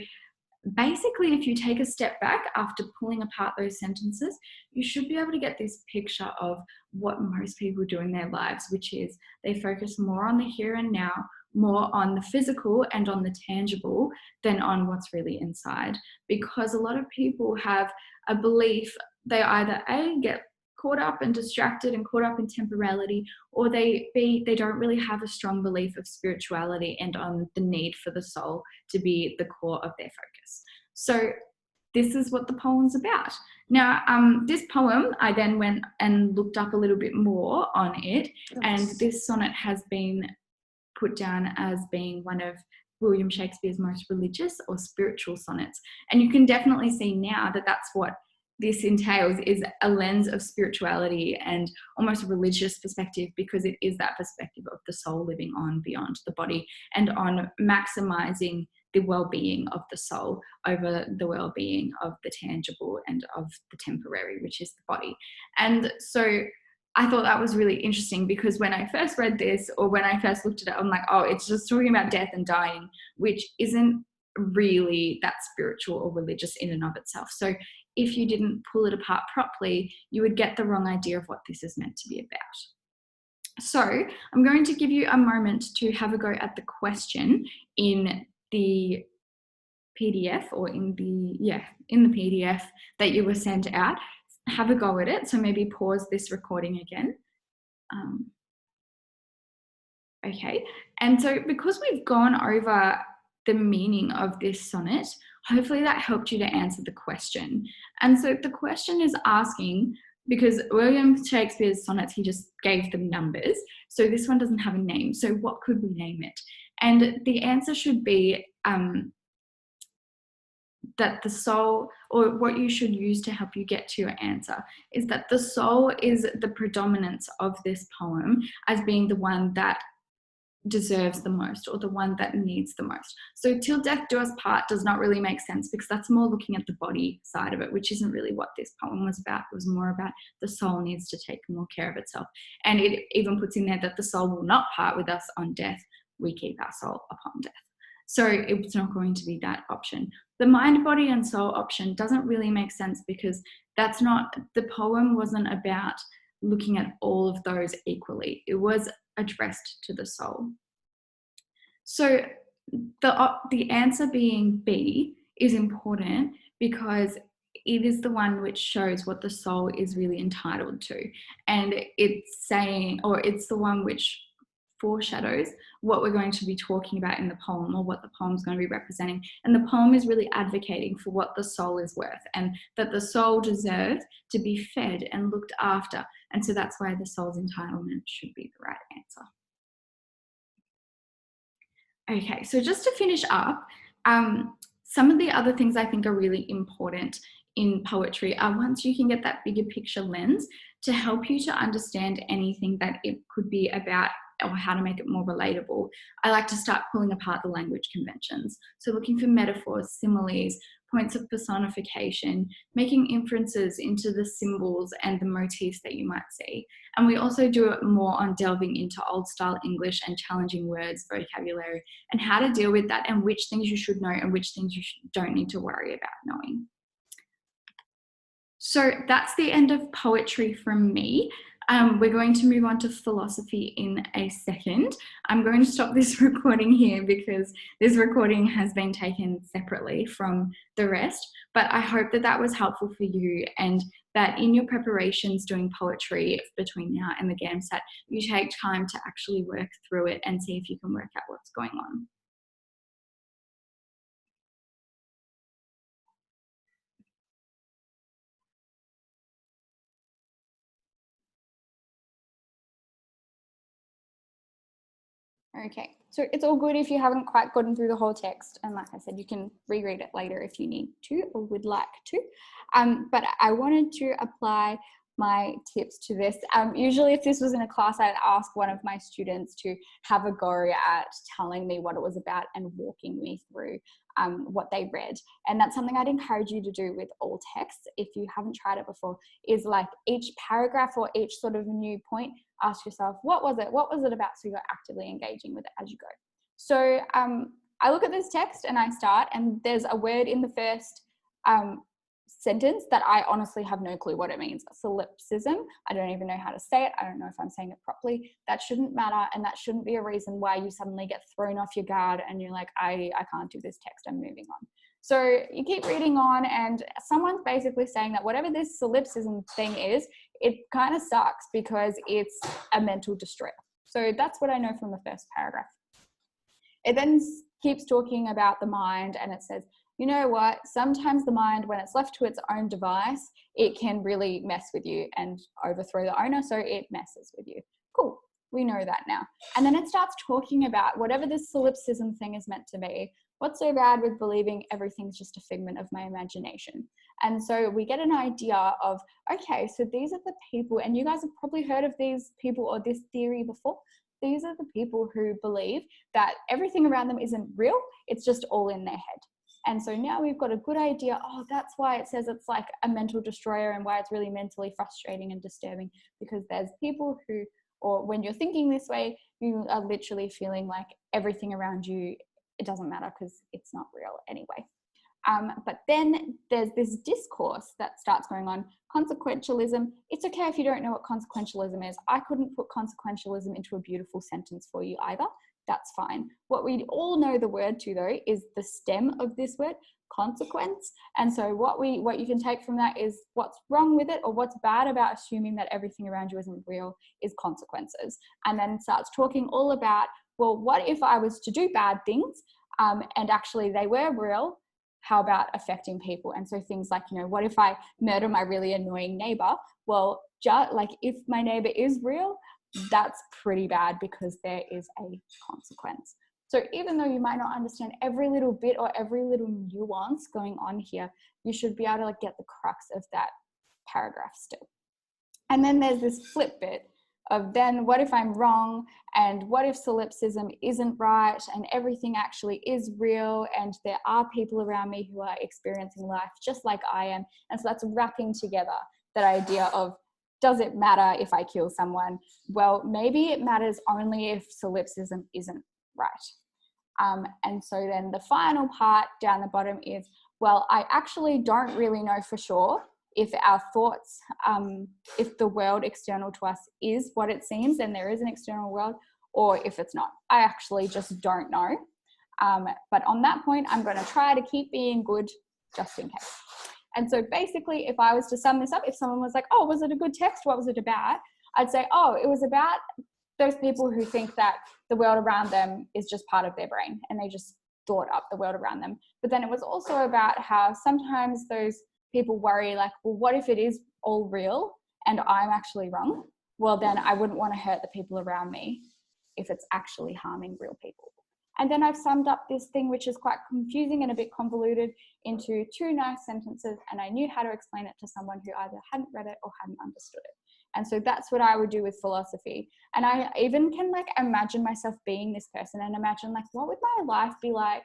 Speaker 2: basically, if you take a step back after pulling apart those sentences, you should be able to get this picture of what most people do in their lives, which is they focus more on the here and now, more on the physical and on the tangible than on what's really inside. Because a lot of people have a belief, they either A, get caught up and distracted and caught up in temporality, or they don't really have a strong belief of spirituality and on the need for the soul to be the core of their focus. So this is what the poem's about. Now, this poem, I then went and looked up a little bit more on it, and this sonnet has been put down as being one of William Shakespeare's most religious or spiritual sonnets. And you can definitely see now that that's what this entails, is a lens of spirituality and almost a religious perspective, because it is that perspective of the soul living on beyond the body and on maximizing the well-being of the soul over the well-being of the tangible and of the temporary, which is the body. And so I thought that was really interesting, because when I first read this, or when I first looked at it, I'm like, oh, it's just talking about death and dying, which isn't really that spiritual or religious in and of itself. So if you didn't pull it apart properly, you would get the wrong idea of what this is meant to be about. So I'm going to give you a moment to have a go at the question in the PDF, or in the PDF that you were sent out. Have a go at it. So maybe pause this recording again. Okay, and so because we've gone over the meaning of this sonnet, hopefully that helped you to answer the question. And so the question is asking, because William Shakespeare's sonnets, he just gave them numbers. So this one doesn't have a name. So what could we name it? And the answer should be that the soul, or what you should use to help you get to your answer, is that the soul is the predominance of this poem as being the one that deserves the most, or the one that needs the most. So till death do us part does not really make sense, because that's more looking at the body side of it, which isn't really what this poem was about. It was more about the soul needs to take more care of itself. And it even puts in there that the soul will not part with us on death. We keep our soul upon death. So it's not going to be that option. The mind, body, and soul option doesn't really make sense, because that's not, the poem wasn't about looking at all of those equally. It was addressed to the soul. So the answer being B is important, because it is the one which shows what the soul is really entitled to. And it's saying, or it's the one which foreshadows what we're going to be talking about in the poem, or what the poem's going to be representing. And the poem is really advocating for what the soul is worth, and that the soul deserves to be fed and looked after. And so that's why the soul's entitlement should be the right answer. Okay, so just to finish up, some of the other things I think are really important in poetry are, once you can get that bigger picture lens to help you to understand anything that it could be about, or how to make it more relatable, I like to start pulling apart the language conventions. So looking for metaphors, similes, points of personification, making inferences into the symbols and the motifs that you might see. And we also do it more on delving into old style English and challenging words, vocabulary, and how to deal with that, and which things you should know and which things you don't need to worry about knowing. So that's the end of poetry from me. We're going to move on to philosophy in a second. I'm going to stop this recording here, because this recording has been taken separately from the rest, but I hope that that was helpful for you, and that in your preparations doing poetry between now and the GAMSAT, you take time to actually work through it and see if you can work out what's going on. Okay, so it's all good if you haven't quite gotten through the whole text. And like I said, you can reread it later if you need to or would like to. But I wanted to apply my tips to this. Usually if this was in a class, I'd ask one of my students to have a go at telling me what it was about and walking me through what they read. And that's something I'd encourage you to do with all texts, if you haven't tried it before, is like each paragraph or each sort of new point, ask yourself, what was it about? So you're actively engaging with it as you go. So I look at this text and I start, and there's a word in the first sentence that I honestly have no clue what it means. Solipsism. I don't even know how to say it. I don't know if I'm saying it properly. That shouldn't matter, and that shouldn't be a reason why you suddenly get thrown off your guard and you're like, I can't do this text, I'm moving on. So you keep reading on, and someone's basically saying that whatever this solipsism thing is, it kind of sucks because it's a mental distress. So that's what I know from the first paragraph. It then keeps talking about the mind, and it says, you know what, sometimes the mind, when it's left to its own device, it can really mess with you and overthrow the owner, so it messes with you. Cool.
Speaker 3: We know that now. And then it starts talking about whatever this solipsism thing is meant to be. What's so bad with believing everything's just a figment of my imagination? And so we get an idea of, okay, so these are the people, and you guys have probably heard of these people or this theory before. These are the people who believe that everything around them isn't real. It's just all in their head. And so now we've got a good idea. Oh, that's why it says it's like a mental destroyer and why it's really mentally frustrating and disturbing, because there's people who, or when you're thinking this way, you are literally feeling like everything around you, it doesn't matter because it's not real anyway. But then there's this discourse that starts going on. Consequentialism. It's okay if you don't know what consequentialism is. I couldn't put consequentialism into a beautiful sentence for you either. That's fine. What we all know the word to though is the stem of this word, consequence. And so what you can take from that is what's wrong with it, or what's bad about assuming that everything around you isn't real, is consequences. And then starts talking all about, well, what if I was to do bad things and actually they were real? How about affecting people? And so things like, you know, what if I murder my really annoying neighbor? Well, like if my neighbor is real, that's pretty bad because there is a consequence. So even though you might not understand every little bit or every little nuance going on here, you should be able to like get the crux of that paragraph still. And then there's this flip bit of then what if I'm wrong, and what if solipsism isn't right and everything actually is real and there are people around me who are experiencing life just like I am. And so that's wrapping together that idea of, does it matter if I kill someone? Well, maybe it matters only if solipsism isn't right. And so then the final part down the bottom is, well, I actually don't really know for sure if our thoughts, if the world external to us is what it seems and there is an external world, or if it's not. I actually just don't know. But on that point, I'm going to try to keep being good just in case. And so basically, if I was to sum this up, if someone was like, oh, was it a good text? What was it about? I'd say, oh, it was about those people who think that the world around them is just part of their brain and they just thought up the world around them. But then it was also about how sometimes those people worry like, well, what if it is all real and I'm actually wrong? Well, then I wouldn't want to hurt the people around me if it's actually harming real people. And then I've summed up this thing, which is quite confusing and a bit convoluted, into 2 nice sentences, and I knew how to explain it to someone who either hadn't read it or hadn't understood it. And so that's what I would do with philosophy. And I even can like imagine myself being this person and imagine like, what would my life be like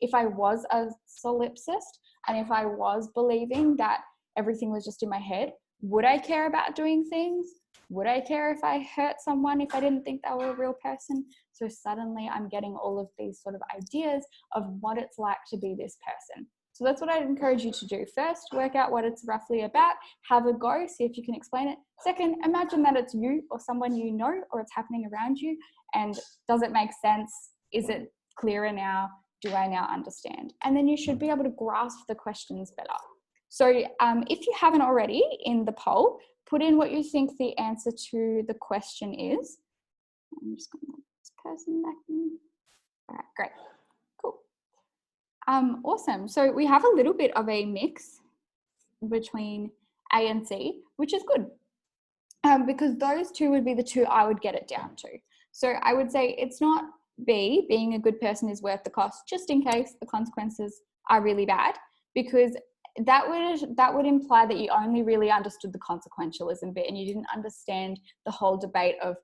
Speaker 3: if I was a solipsist and if I was believing that everything was just in my head? Would I care about doing things? Would I care if I hurt someone if I didn't think they were a real person? So suddenly I'm getting all of these sort of ideas of what it's like to be this person. So that's what I'd encourage you to do. First, work out what it's roughly about, have a go, see if you can explain it. Second, imagine that it's you or someone you know or it's happening around you, and does it make sense? Is it clearer now? Do I now understand? And then you should be able to grasp the questions better. So if you haven't already in the poll, put in what you think the answer to the question is. I'm just going to let this person back in. All right, great. Cool. Awesome. So we have a little bit of a mix between A and C, which is good because those two would be the two I would get it down to. So I would say it's not B, being a good person is worth the cost, just in case the consequences are really bad, because that would imply that you only really understood the consequentialism bit and you didn't understand the whole debate of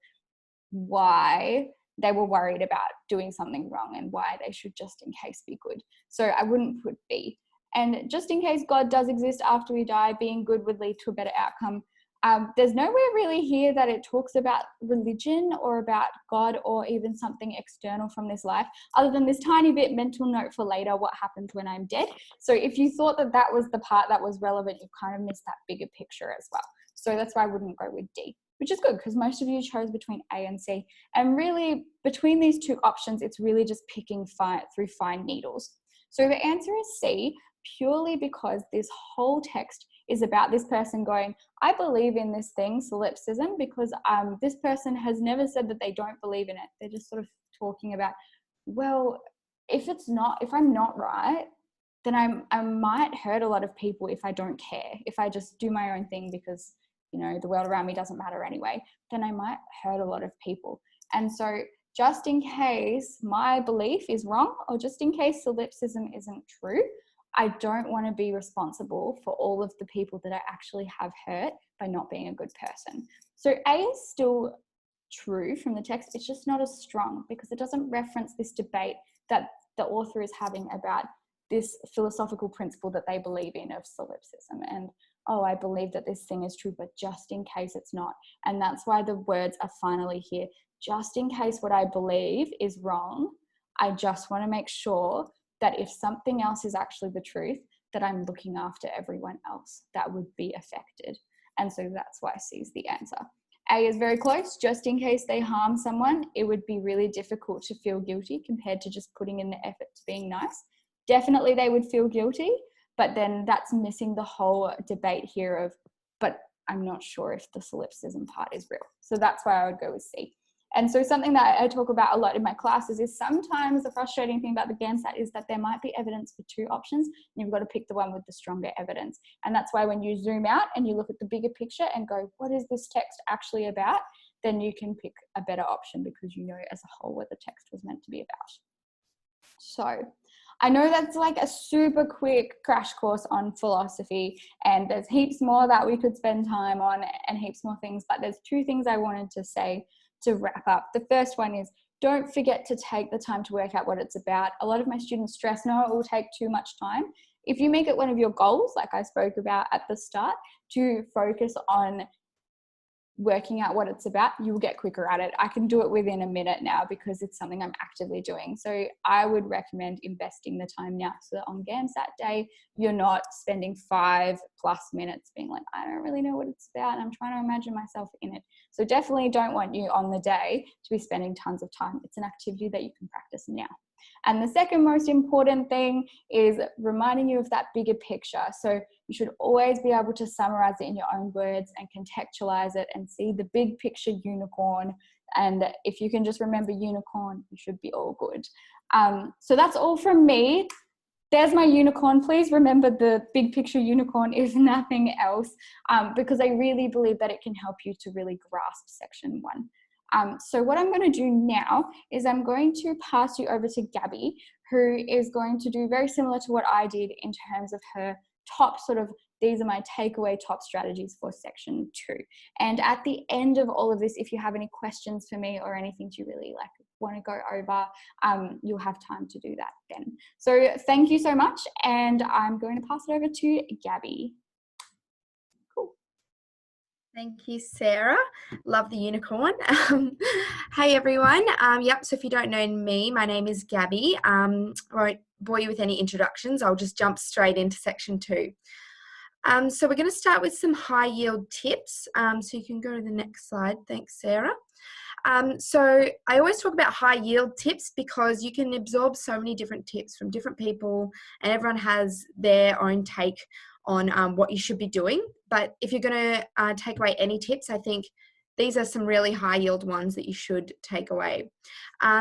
Speaker 3: why they were worried about doing something wrong and why they should just in case be good. So I wouldn't put B. And just in case God does exist after we die, being good would lead to a better outcome. There's nowhere really here that it talks about religion or about God or even something external from this life, other than this tiny bit mental note for later, what happens when I'm dead. So if you thought that that was the part that was relevant, you kind of missed that bigger picture as well. So that's why I wouldn't go with D, which is good because most of you chose between A and C. And really between these two options, it's really just picking through fine needles. So the answer is C, purely because this whole text is about this person going, I believe in this thing, solipsism, because this person has never said that they don't believe in it. They're just sort of talking about, well, if I'm not right, then I might hurt a lot of people if I don't care, if I just do my own thing because you know, the world around me doesn't matter anyway, then I might hurt a lot of people. And so just in case my belief is wrong, or just in case solipsism isn't true, I don't want to be responsible for all of the people that I actually have hurt by not being a good person. So A is still true from the text, it's just not as strong because it doesn't reference this debate that the author is having about this philosophical principle that they believe in of solipsism. And, oh, I believe that this thing is true, but just in case it's not. And that's why the words are finally here. Just in case what I believe is wrong, I just want to make sure that if something else is actually the truth, that I'm looking after everyone else that would be affected. And so that's why C is the answer. A is very close. Just in case they harm someone, it would be really difficult to feel guilty compared to just putting in the effort to being nice. Definitely they would feel guilty, but then that's missing the whole debate here of, but I'm not sure if the solipsism part is real. So that's why I would go with C. And so something that I talk about a lot in my classes is sometimes the frustrating thing about the GAMSAT is that there might be evidence for two options, and you've got to pick the one with the stronger evidence. And that's why when you zoom out and you look at the bigger picture and go, what is this text actually about? Then you can pick a better option because you know as a whole what the text was meant to be about. So I know that's like a super quick crash course on philosophy, and there's heaps more that we could spend time on and heaps more things, but there's two things I wanted to say to wrap up. The first one is, don't forget to take the time to work out what it's about. A lot of my students stress, no, it will take too much time. If you make it one of your goals, like I spoke about at the start, to focus on working out what it's about, you will get quicker at it. I can do it within a minute now because it's something I'm actively doing. So I would recommend investing the time now so that on GAMSAT day, you're not spending 5+ minutes being like, I don't really know what it's about, and I'm trying to imagine myself in it. So definitely don't want you on the day to be spending tons of time. It's an activity that you can practice now. And the second most important thing is reminding you of that bigger picture. So you should always be able to summarize it in your own words and contextualize it and see the big picture unicorn. And if you can just remember unicorn, you should be all good. So that's all from me. There's my unicorn. Please remember the big picture unicorn if nothing else, because I really believe that it can help you to really grasp section 1. So what I'm going to do now is I'm going to pass you over to Gabby, who is going to do very similar to what I did in terms of her top sort of, these are my takeaway top strategies for section 2. And at the end of all of this, if you have any questions for me or anything you really like want to go over, you'll have time to do that then. So thank you so much. And I'm going to pass it over to Gabby.
Speaker 4: Thank you, Sarah. Love the unicorn. Hey, everyone. Yep, so if you don't know me, my name is Gabby. I won't bore you with any introductions. I'll just jump straight into section 2. So we're going to start with some high yield tips. So you can go to the next slide. Thanks, Sarah. So I always talk about high yield tips because you can absorb so many different tips from different people, and everyone has their own take on what you should be doing. But if you're going to take away any tips, I think these are some really high yield ones that you should take away.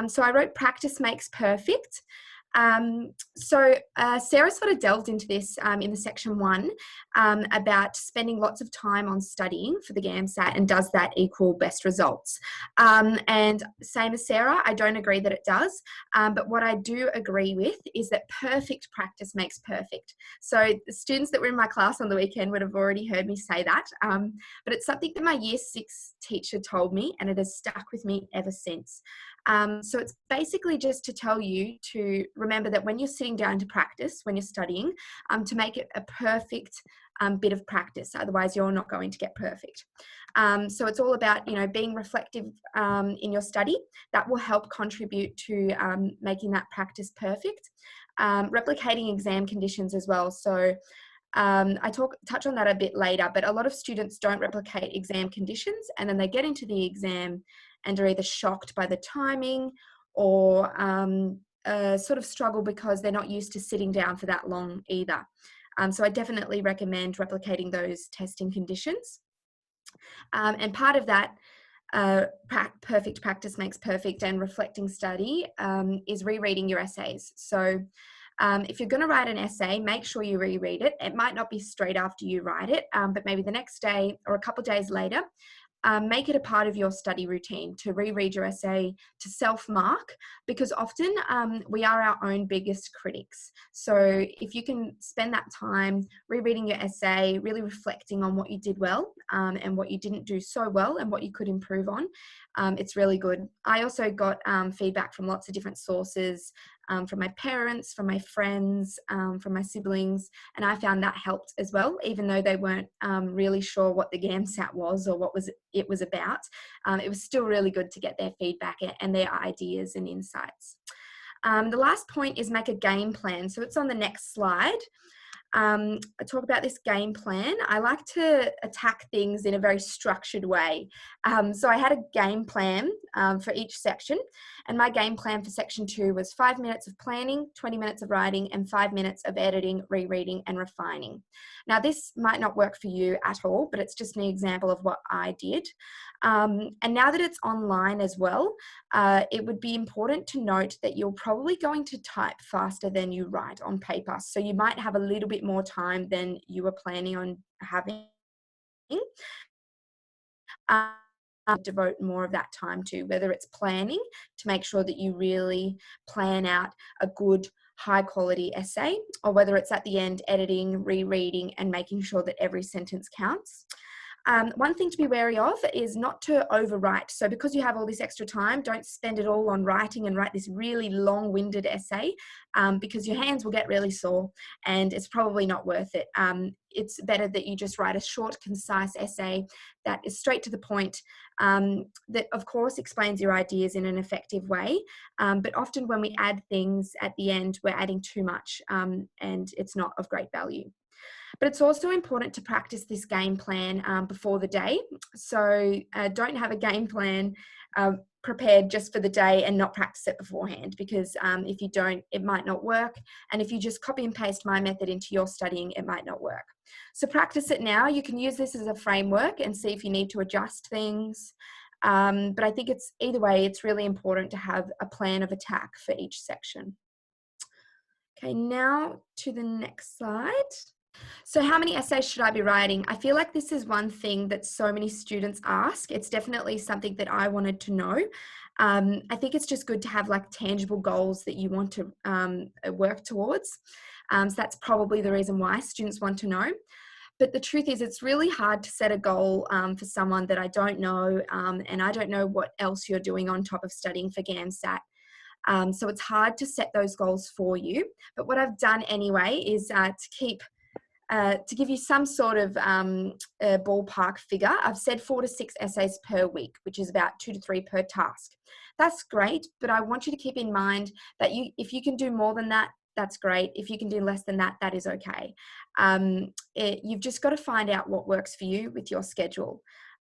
Speaker 4: So I wrote practice makes perfect. Sarah sort of delved into this in the section 1 about spending lots of time on studying for the GAMSAT, and does that equal best results? And same as Sarah, I don't agree that it does, but what I do agree with is that perfect practice makes perfect. So the students that were in my class on the weekend would have already heard me say that, but it's something that my year 6 teacher told me, and it has stuck with me ever since. So it's basically just to tell you to remember that when you're sitting down to practice, when you're studying, to make it a perfect bit of practice. Otherwise, you're not going to get perfect. So it's all about, being reflective in your study. That will help contribute to making that practice perfect. Replicating exam conditions as well. So I touch on that a bit later, but a lot of students don't replicate exam conditions, and then they get into the exam and are either shocked by the timing or sort of struggle because they're not used to sitting down for that long either. So I definitely recommend replicating those testing conditions. And part of that perfect practice makes perfect and reflecting study is rereading your essays. So If you're going to write an essay, make sure you reread it. It might not be straight after you write it, but maybe the next day or a couple of days later. Make it a part of your study routine to reread your essay, to self-mark, because often we are our own biggest critics. So if you can spend that time rereading your essay, really reflecting on what you did well and what you didn't do so well and what you could improve on, it's really good. I also got feedback from lots of different sources, from my parents, from my friends, from my siblings, and I found that helped as well, even though they weren't really sure what the GAMSAT was or what it was about. It was still really good to get their feedback and their ideas and insights. The last point is make a game plan. So it's on the next slide. I talk about this game plan. I like to attack things in a very structured way. So I had a game plan for each section, and my game plan for section 2 was 5 minutes of planning, 20 minutes of writing, and 5 minutes of editing, rereading, and refining. Now, this might not work for you at all, but it's just an example of what I did. And now that it's online as well, it would be important to note that you're probably going to type faster than you write on paper. So you might have a little bit more time than you were planning on having. Devote more of that time to, whether it's planning to make sure that you really plan out a good high quality essay, or whether it's at the end editing, rereading, and making sure that every sentence counts. One thing to be wary of is not to overwrite. So because you have all this extra time, don't spend it all on writing and write this really long-winded essay, because your hands will get really sore and it's probably not worth it. It's better that you just write a short, concise essay that is straight to the point, that of course explains your ideas in an effective way. But often when we add things at the end, we're adding too much, and it's not of great value. But it's also important to practice this game plan before the day. So don't have a game plan prepared just for the day and not practice it beforehand, because if you don't, it might not work. And if you just copy and paste my method into your studying, it might not work. So practice it now. You can use this as a framework and see if you need to adjust things. But I think it's either way, it's really important to have a plan of attack for each section. Okay, now to the next slide. So how many essays should I be writing? I feel like this is one thing that so many students ask. It's definitely something that I wanted to know. I think it's just good to have like tangible goals that you want to work towards. So that's probably the reason why students want to know. But the truth is, it's really hard to set a goal for someone that I don't know, and I don't know what else you're doing on top of studying for GAMSAT. So it's hard to set those goals for you. But what I've done anyway is to give you some sort of ballpark figure, I've said 4 to 6 essays per week, which is about 2 to 3 per task. That's great, but I want you to keep in mind that if you can do more than that, that's great. If you can do less than that, that is okay. You've just got to find out what works for you with your schedule.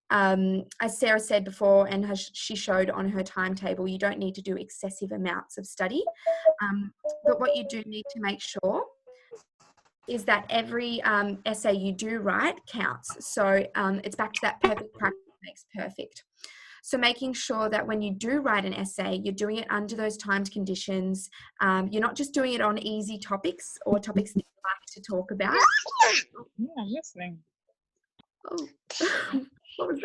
Speaker 4: As Sarah said before, and she showed on her timetable, you don't need to do excessive amounts of study, but what you do need to make sure is that every essay you do write counts. So it's back to that perfect practice makes perfect. So making sure that when you do write an essay, you're doing it under those timed conditions. You're not just doing it on easy topics or topics that you like to talk about.
Speaker 5: Yeah, I'm listening.
Speaker 4: Oh, what was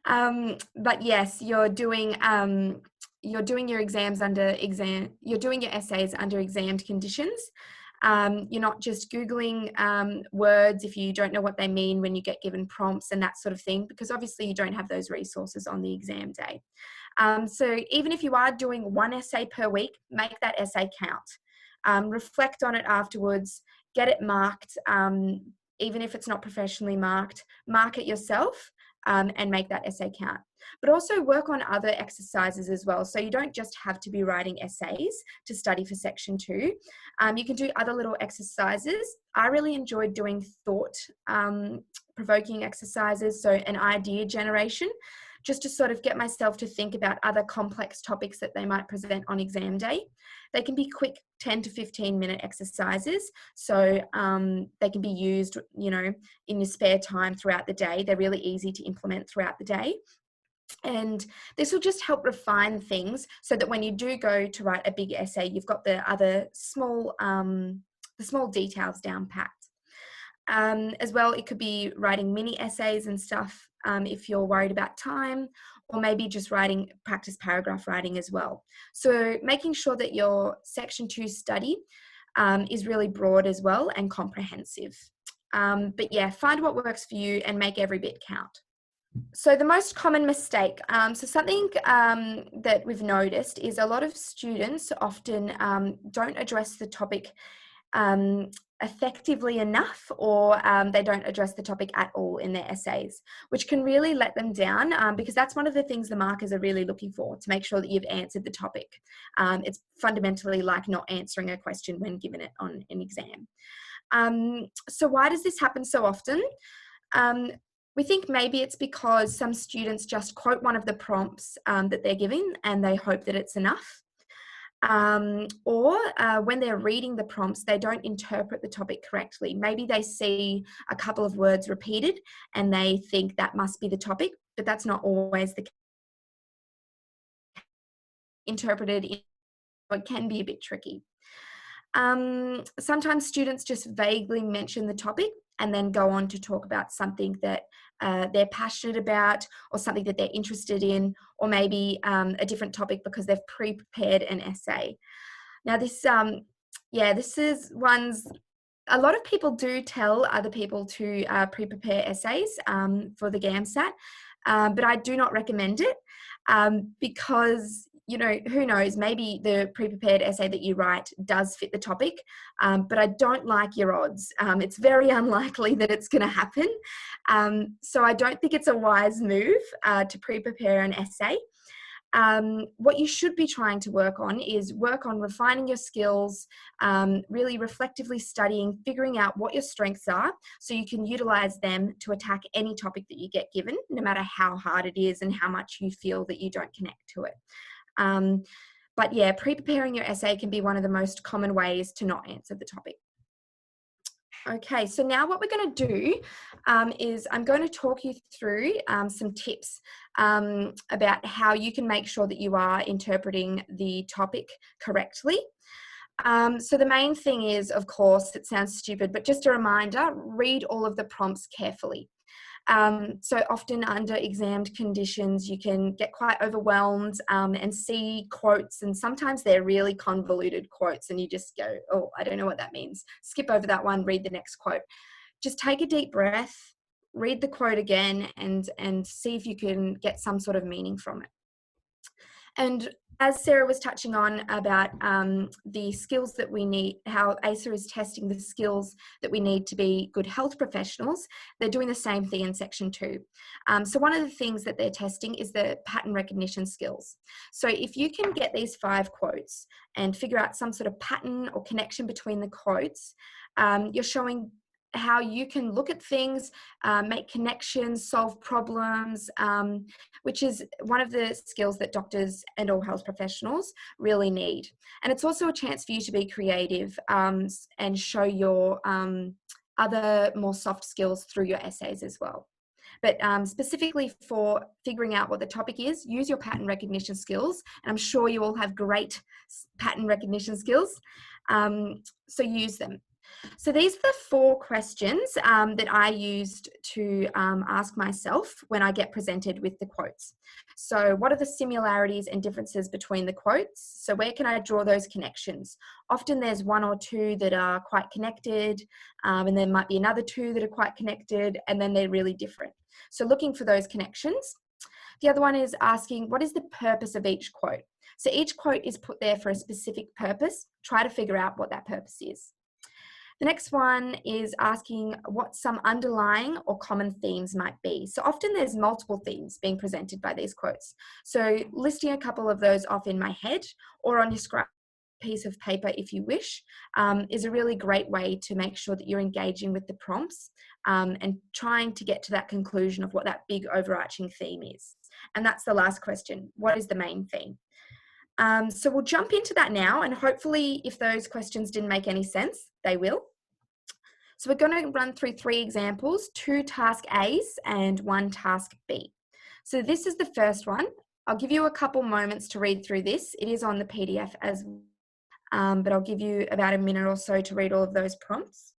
Speaker 4: that? But yes, you're doing your exams you're doing your essays under examined conditions. You're not just Googling words if you don't know what they mean when you get given prompts and that sort of thing, because obviously you don't have those resources on the exam day. So even if you are doing 1 essay per week, make that essay count. Reflect on it afterwards, get it marked, even if it's not professionally marked, mark it yourself, and make that essay count. But also work on other exercises as well. So you don't just have to be writing essays to study for section 2. You can do other little exercises. I really enjoyed doing thought provoking exercises, so an idea generation, just to sort of get myself to think about other complex topics that they might present on exam day. They can be quick 10 to 15 minute exercises, so they can be used, in your spare time throughout the day. They're really easy to implement throughout the day. And this will just help refine things so that when you do go to write a big essay, you've got the other small details down packed. As well, it could be writing mini essays and stuff if you're worried about time, or maybe just writing practice paragraph writing as well. So making sure that your section 2 study is really broad as well and comprehensive. But yeah, find what works for you and make every bit count. So the most common mistake, so something that we've noticed is a lot of students often don't address the topic effectively enough, or they don't address the topic at all in their essays, which can really let them down because that's one of the things the markers are really looking for, to make sure that you've answered the topic. It's fundamentally like not answering a question when given it on an exam. So why does this happen so often? We think maybe it's because some students just quote one of the prompts that they're given and they hope that it's enough. Or when they're reading the prompts, they don't interpret the topic correctly. Maybe they see a couple of words repeated and they think that must be the topic, but that's not always the case. Interpreted, it can be a bit tricky. Sometimes students just vaguely mention the topic and then go on to talk about something that they're passionate about, or something that they're interested in, or maybe a different topic because they've pre-prepared an essay. Now this is ones, a lot of people do tell other people to pre-prepare essays for the GAMSAT, but I do not recommend it because, you know, who knows, maybe the pre-prepared essay that you write does fit the topic, but I don't like your odds. It's very unlikely that it's going to happen. So I don't think it's a wise move to pre-prepare an essay. What you should be trying to work on is work on refining your skills, really reflectively studying, figuring out what your strengths are so you can utilize them to attack any topic that you get given, no matter how hard it is and how much you feel that you don't connect to it. But yeah, pre-preparing your essay can be one of the most common ways to not answer the topic. Okay, so now what we're going to do is I'm going to talk you through some tips about how you can make sure that you are interpreting the topic correctly. So the main thing is, of course, it sounds stupid, but just a reminder, read all of the prompts carefully. So often under examined conditions, you can get quite overwhelmed and see quotes, and sometimes they're really convoluted quotes and you just go, oh, I don't know what that means. Skip over that one, read the next quote. Just take a deep breath, read the quote again, and see if you can get some sort of meaning from it. And as Sarah was touching on about the skills that we need, how ACER is testing the skills that we need to be good health professionals, they're doing the same thing in section 2. So one of the things that they're testing is the pattern recognition skills. So if you can get these 5 quotes and figure out some sort of pattern or connection between the quotes, you're showing how you can look at things, make connections, solve problems, which is one of the skills that doctors and all health professionals really need. And it's also a chance for you to be creative and show your other more soft skills through your essays as well. But specifically for figuring out what the topic is, use your pattern recognition skills. And I'm sure you all have great pattern recognition skills, so use them. So these are the 4 questions that I used to ask myself when I get presented with the quotes. So what are the similarities and differences between the quotes? So where can I draw those connections? Often there's 1 or 2 that are quite connected, and there might be another 2 that are quite connected, and then they're really different. So looking for those connections. The other one is asking, what is the purpose of each quote? So each quote is put there for a specific purpose. Try to figure out what that purpose is. The next one is asking what some underlying or common themes might be. So often there's multiple themes being presented by these quotes. So listing a couple of those off in my head or on your scrap piece of paper if you wish is a really great way to make sure that you're engaging with the prompts and trying to get to that conclusion of what that big overarching theme is. And that's the last question. What is the main theme? So we'll jump into that now, and hopefully if those questions didn't make any sense, they will. So we're going to run through 3 examples, 2 task A's and 1 task B. So this is the first one. I'll give you a couple moments to read through this. It is on the PDF as well, but I'll give you about a minute or so to read all of those prompts.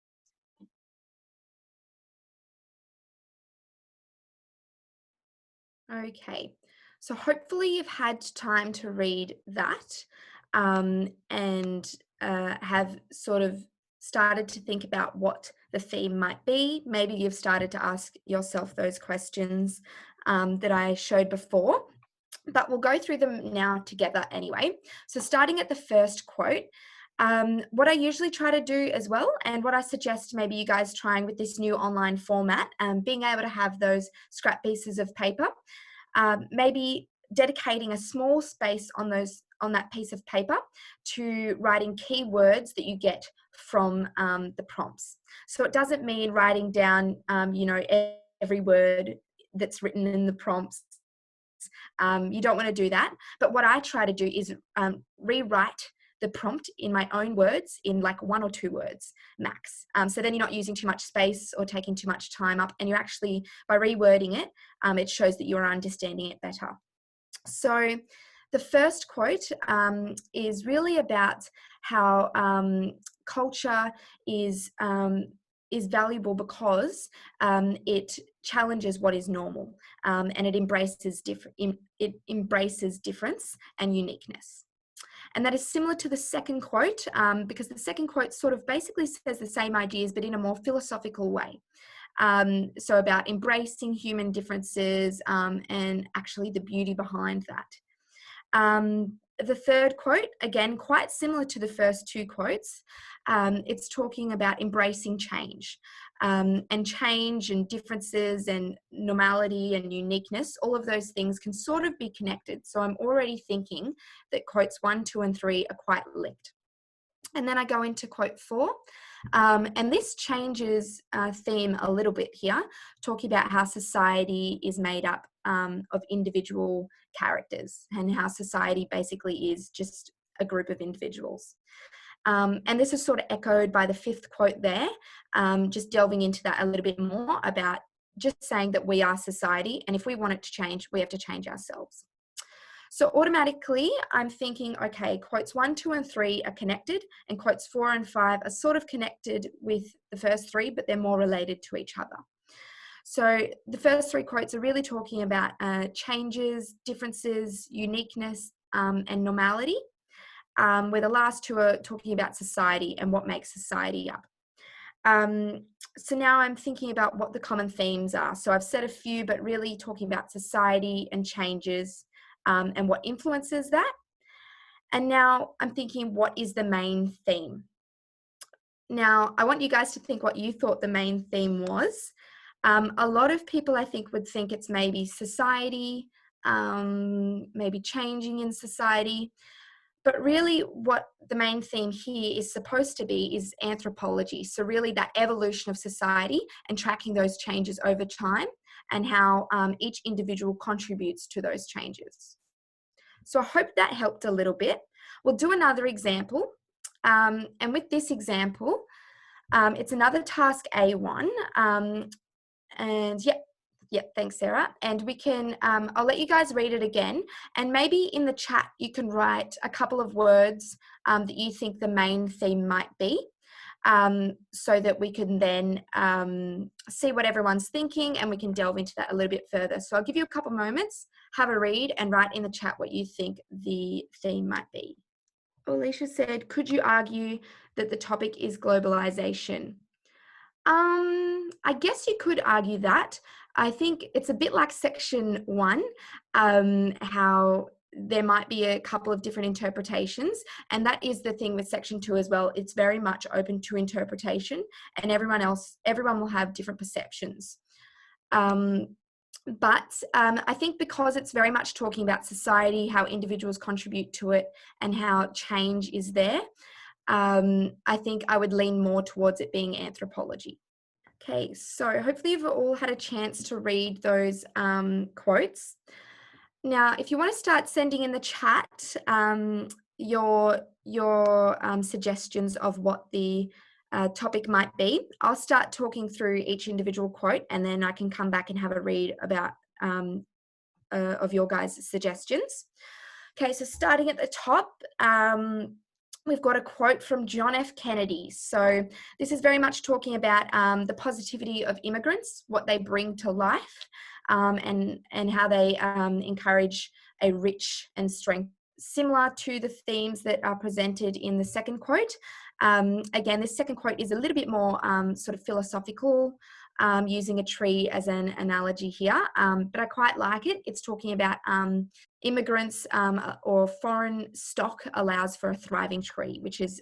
Speaker 4: Okay, so hopefully you've had time to read that and have sort of started to think about what the theme might be. Maybe you've started to ask yourself those questions that I showed before, but we'll go through them now together anyway. So starting at the first quote, what I usually try to do as well, and what I suggest maybe you guys trying with this new online format, being able to have those scrap pieces of paper, maybe dedicating a small space on that piece of paper to writing keywords that you get from the prompts. So it doesn't mean writing down, every word that's written in the prompts. You don't want to do that. But what I try to do is rewrite the prompt in my own words in like 1 or 2 words max. So then you're not using too much space or taking too much time up, and you're actually, by rewording it, it shows that you're understanding it better. So the first quote is really about how culture is valuable because it challenges what is normal, and it embraces difference and uniqueness. And that is similar to the second quote, because the second quote sort of basically says the same ideas, but in a more philosophical way. So about embracing human differences and actually the beauty behind that. The third quote, again, quite similar to the first 2 quotes. It's talking about embracing change, and change and differences and normality and uniqueness. All of those things can sort of be connected. So I'm already thinking that quotes 1, 2, and 3 are quite linked. And then I go into quote 4, and this changes theme a little bit here, talking about how society is made up of individual characters, and how society basically is just a group of individuals. And this is sort of echoed by the 5th quote there, just delving into that a little bit more about just saying that we are society, and if we want it to change, we have to change ourselves. So automatically I'm thinking, okay, quotes 1, 2, and 3 are connected, and quotes 4 and 5 are sort of connected with the first 3, but they're more related to each other. So the first 3 quotes are really talking about changes, differences, uniqueness, and normality, where the last 2 are talking about society and what makes society up. So now I'm thinking about what the common themes are. So I've said a few, but really talking about society and changes, and what influences that. And now I'm thinking, what is the main theme? Now, I want you guys to think what you thought the main theme was. A lot of people, I think, would think it's maybe society, maybe changing in society. But really what the main theme here is supposed to be is anthropology. So really that evolution of society and tracking those changes over time, and how each individual contributes to those changes. So I hope that helped a little bit. We'll do another example. And with this example, it's another task A1. And thanks, Sarah. And we can, I'll let you guys read it again. And maybe in the chat, you can write a couple of words that you think the main theme might be, so that we can then see what everyone's thinking, and we can delve into that a little bit further. So I'll give you a couple moments, have a read, and write in the chat what you think the theme might be. Alicia said, could you argue that the topic is globalization? I guess you could argue that. I think it's a bit like section 1, how there might be a couple of different interpretations, and that is the thing with section 2 as well. It's very much open to interpretation, and everyone will have different perceptions. But I think because it's very much talking about society, how individuals contribute to it, and how change is there, I think I would lean more towards it being anthropology. Okay, so hopefully you've all had a chance to read those quotes. Now, if you want to start sending in the chat your suggestions of what the topic might be, I'll start talking through each individual quote, and then I can come back and have a read about of your guys' suggestions. Okay, so starting at the top, we've got a quote from John F. Kennedy. So this is very much talking about the positivity of immigrants, what they bring to life, and how they encourage a rich and strength, similar to the themes that are presented in the second quote. Again, this second quote is a little bit more sort of philosophical, using a tree as an analogy here, but I quite like it. It's talking about immigrants or foreign stock allows for a thriving tree, which is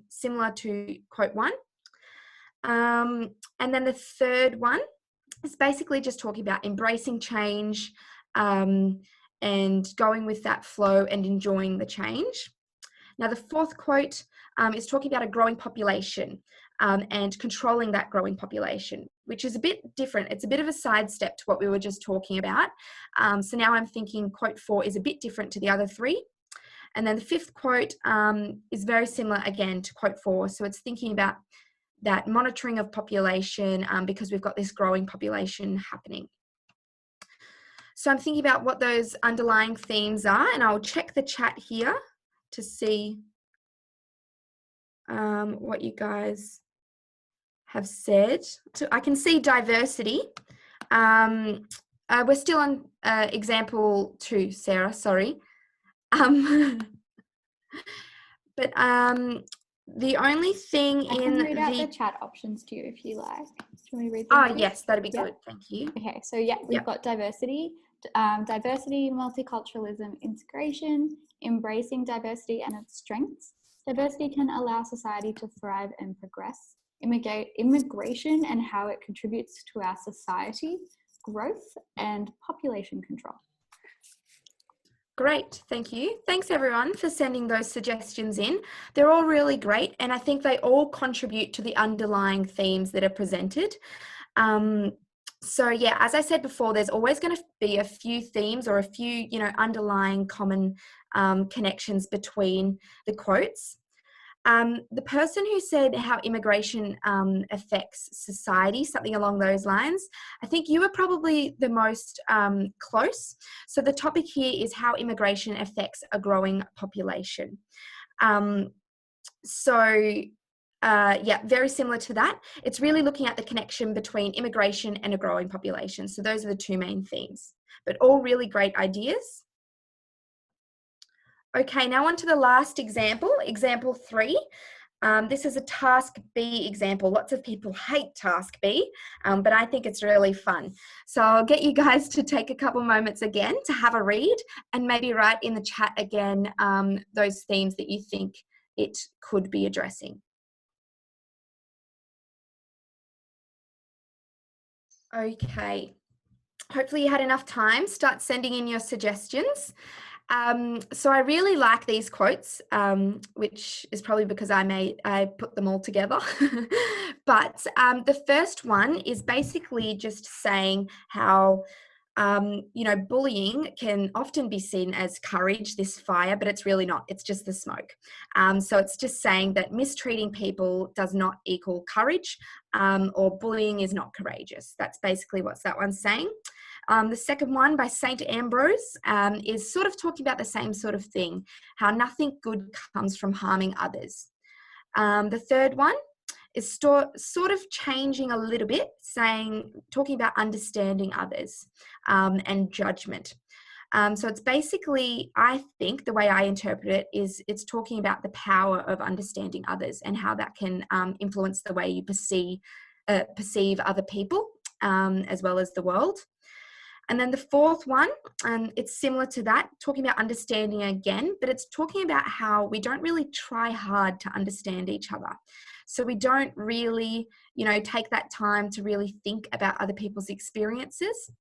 Speaker 4: similar to quote 1. And then the third one is basically just talking about embracing change and going with that flow and enjoying the change. Now, the fourth quote is talking about a growing population and controlling that growing population, which is a bit different. It's a bit of a sidestep to what we were just talking about. So now I'm thinking quote 4 is a bit different to the other 3. And then the fifth quote is very similar again to quote 4. So it's thinking about that monitoring of population because we've got this growing population happening. So I'm thinking about what those underlying themes are, and I'll check the chat here to see what you guys have said. So I can see diversity. We're still on example 2, Sarah, sorry. But the only thing
Speaker 3: I
Speaker 4: in
Speaker 3: can read out the chat options to you if you like. Do you want me to read them?
Speaker 4: Oh,
Speaker 3: to you?
Speaker 4: yes, that'd be
Speaker 3: Yeah.
Speaker 4: good. Thank you.
Speaker 3: Okay, so yeah, we've got diversity, multiculturalism, integration, embracing diversity and its strengths. Diversity can allow society to thrive and progress. Immigration and how it contributes to our society, growth, and population control.
Speaker 4: Great, thank you. Thanks everyone for sending those suggestions in. They're all really great, and I think they all contribute to the underlying themes that are presented. So yeah, as I said before, there's always going to be a few themes or a few, underlying common connections between the quotes. The person who said how immigration affects society, something along those lines, I think you were probably the most close. So the topic here is how immigration affects a growing population. Yeah, very similar to that. It's really looking at the connection between immigration and a growing population. So those are the two main themes, but all really great ideas. Okay, now on to the last example, example 3. This is a task B example. Lots of people hate task B, but I think it's really fun. So I'll get you guys to take a couple moments again to have a read and maybe write in the chat again those themes that you think it could be addressing. Okay, hopefully you had enough time. Start sending in your suggestions. So I really like these quotes, which is probably because I put them all together. But the first one is basically just saying how, bullying can often be seen as courage, this fire, but it's really not. It's just the smoke. So it's just saying that mistreating people does not equal courage, or bullying is not courageous. That's basically what that one's saying. The second one by St. Ambrose is sort of talking about the same sort of thing, how nothing good comes from harming others. The third one is sort of changing a little bit, talking about understanding others and judgment. So it's basically, I think the way I interpret it is it's talking about the power of understanding others and how that can influence the way you perceive other people as well as the world. And then the fourth one, it's similar to that, talking about understanding again, but it's talking about how we don't really try hard to understand each other. So we don't really, take that time to really think about other people's experiences.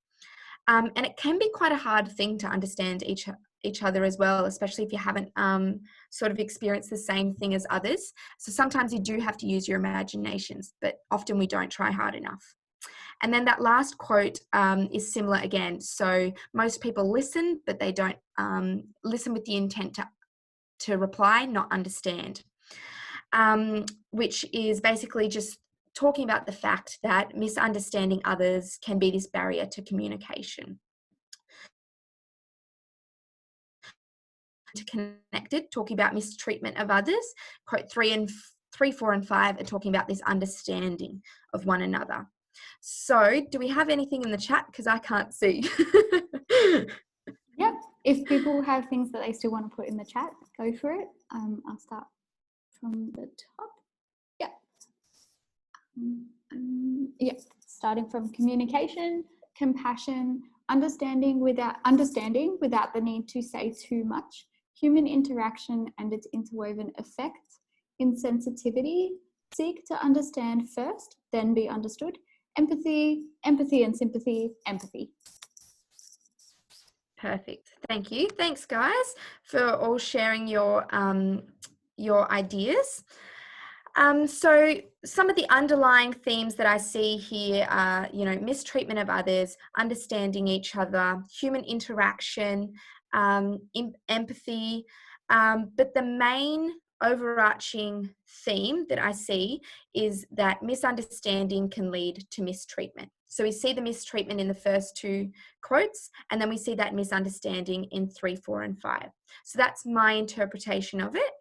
Speaker 4: And it can be quite a hard thing to understand each other as well, especially if you haven't sort of experienced the same thing as others. So sometimes you do have to use your imaginations, but often we don't try hard enough. And then that last quote is similar again. So most people listen, but they don't listen with the intent to reply, not understand, which is basically just talking about the fact that misunderstanding others can be this barrier to communication. Connected, talking about mistreatment of others. Quote 3, 4, and 5 are talking about this understanding of one another. So do we have anything in the chat? Because I can't see.
Speaker 3: Yep. If people have things that they still want to put in the chat, go for it. I'll start from the top. Yep. Yep. Starting from communication, compassion, understanding without the need to say too much, human interaction and its interwoven effects, insensitivity, seek to understand first, then be understood, empathy and sympathy, empathy.
Speaker 4: Perfect. Thank you. Thanks, guys, for all sharing your ideas. So some of the underlying themes that I see here are, mistreatment of others, understanding each other, human interaction, empathy. But the main overarching theme that I see is that misunderstanding can lead to mistreatment. So we see the mistreatment in the first 2 quotes, and then we see that misunderstanding in 3, 4, and 5. So that's my interpretation of it.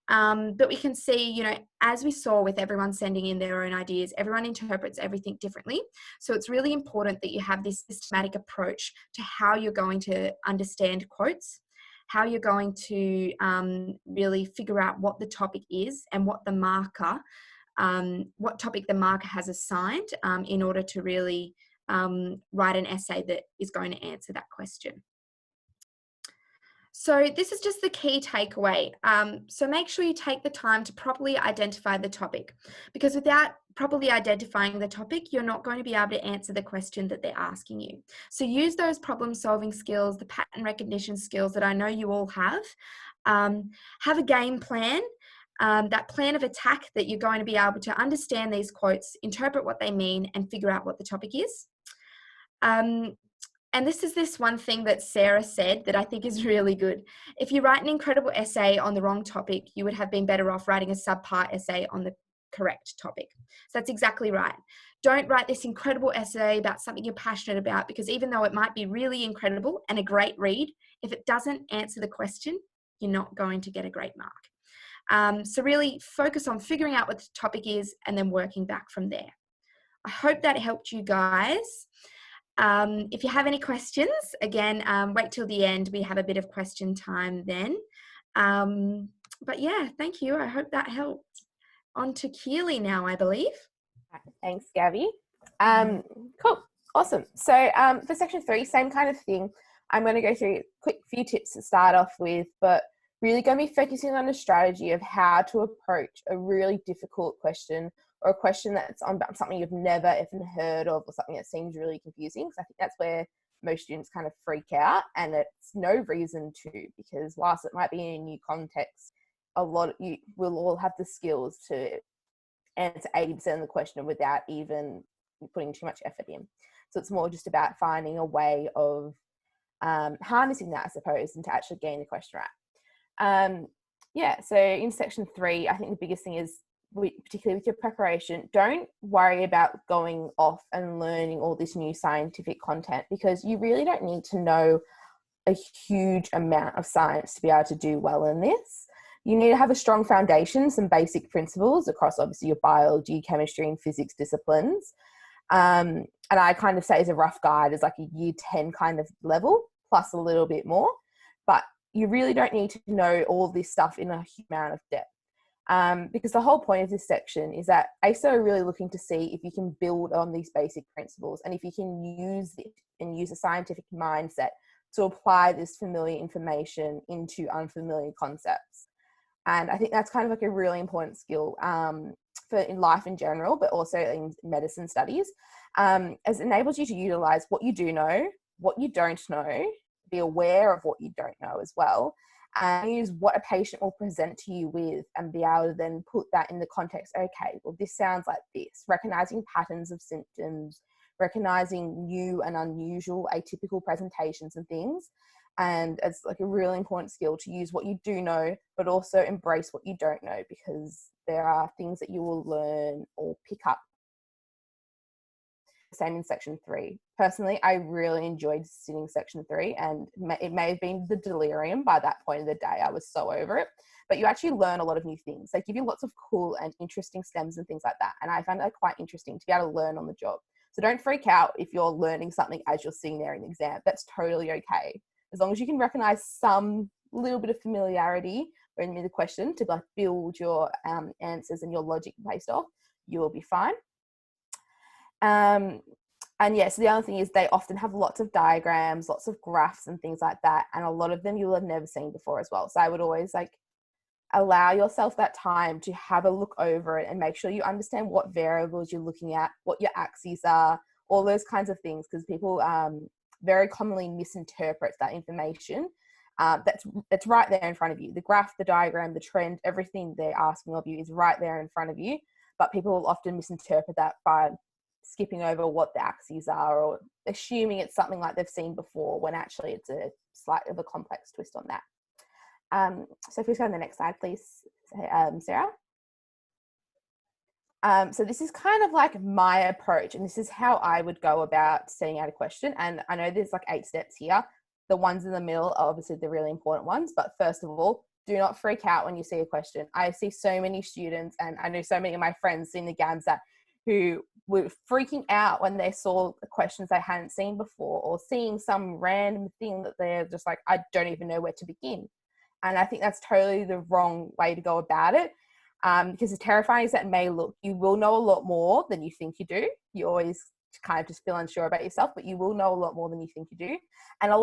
Speaker 4: But we can see, as we saw with everyone sending in their own ideas, everyone interprets everything differently. So it's really important that you have this systematic approach to how you're going to understand quotes, how you're going to really figure out what the topic is and what the marker, what topic the marker has assigned in order to really write an essay that is going to answer that question. So this is just the key takeaway. So make sure you take the time to properly identify the topic, because without properly identifying the topic, you're not going to be able to answer the question that they're asking you. So use those problem solving skills, the pattern recognition skills that I know you all have. Have a game plan, that plan of attack that you're going to be able to understand these quotes, interpret what they mean, and figure out what the topic is. And this is this one thing that Sarah said that I think is really good. If you write an incredible essay on the wrong topic, you would have been better off writing a subpar essay on the correct topic. So that's exactly right. Don't write this incredible essay about something you're passionate about, because even though it might be really incredible and a great read, if it doesn't answer the question, you're not going to get a great mark. So really focus on figuring out what the topic is and then working back from there. I hope that helped you guys. If you have any questions, again, wait till the end. We have a bit of question time then. But yeah, thank you. I hope that helped. On to Keely now, I believe.
Speaker 6: Thanks, Gabby. Cool. Awesome. So for section 3, same kind of thing. I'm going to go through a quick few tips to start off with, but really going to be focusing on a strategy of how to approach a really difficult question, or a question that's on about something you've never even heard of, or something that seems really confusing. So I think that's where most students kind of freak out, and it's no reason to, because whilst it might be in a new context, you will all have the skills to answer 80% of the question without even putting too much effort in. So it's more just about finding a way of harnessing that, I suppose, and to actually gain the question right. Yeah, so in section 3, I think the biggest thing is, particularly with your preparation, don't worry about going off and learning all this new scientific content, because you really don't need to know a huge amount of science to be able to do well in this. You need to have a strong foundation, some basic principles across obviously your biology, chemistry, and physics disciplines. And I kind of say as a rough guide is like a year 10 kind of level, plus a little bit more. But you really don't need to know all this stuff in a huge amount of depth. Because the whole point of this section is that ASO are really looking to see if you can build on these basic principles, and if you can use it and use a scientific mindset to apply this familiar information into unfamiliar concepts. And I think that's kind of like a really important skill for in life in general, but also in medicine studies, as it enables you to utilize what you do know, what you don't know, be aware of what you don't know as well, and use what a patient will present to you with, and be able to then put that in the context. Okay, well, this sounds like this, recognizing patterns of symptoms, recognizing new and unusual atypical presentations and things. And it's like a really important skill to use what you do know, but also embrace what you don't know, because there are things that you will learn or pick up same in section 3. Personally, I really enjoyed sitting section 3, and it may have been the delirium by that point of the day. I was so over it. But you actually learn a lot of new things. They give you lots of cool and interesting stems and things like that. And I found that quite interesting to be able to learn on the job. So don't freak out if you're learning something as you're sitting there in the exam. That's totally okay. As long as you can recognize some little bit of familiarity when you the question to like build your answers and your logic based off, you will be fine. And yes, the other thing is they often have lots of diagrams, lots of graphs and things like that. And a lot of them you'll have never seen before as well. So I would always like allow yourself that time to have a look over it and make sure you understand what variables you're looking at, what your axes are, all those kinds of things, because people very commonly misinterpret that information. That's right there in front of you. The graph, the diagram, the trend, everything they're asking of you is right there in front of you. But people will often misinterpret that by skipping over what the axes are or assuming it's something like they've seen before when actually it's a slightly of a complex twist on that. So if we go on the next slide, please, Sarah. So this is kind of like my approach, and this is how I would go about setting out a question. And I know there's like 8 steps here. The ones in the middle are obviously the really important ones. But first of all, do not freak out when you see a question. I see so many students, and I know so many of my friends in the GAMSAT who were freaking out when they saw the questions they hadn't seen before, or seeing some random thing that they're just like, I don't even know where to begin. And I think that's totally the wrong way to go about it. Because as terrifying as that may look, you will know a lot more than you think you do. You always kind of just feel unsure about yourself, but you will know a lot more than you think you do. And a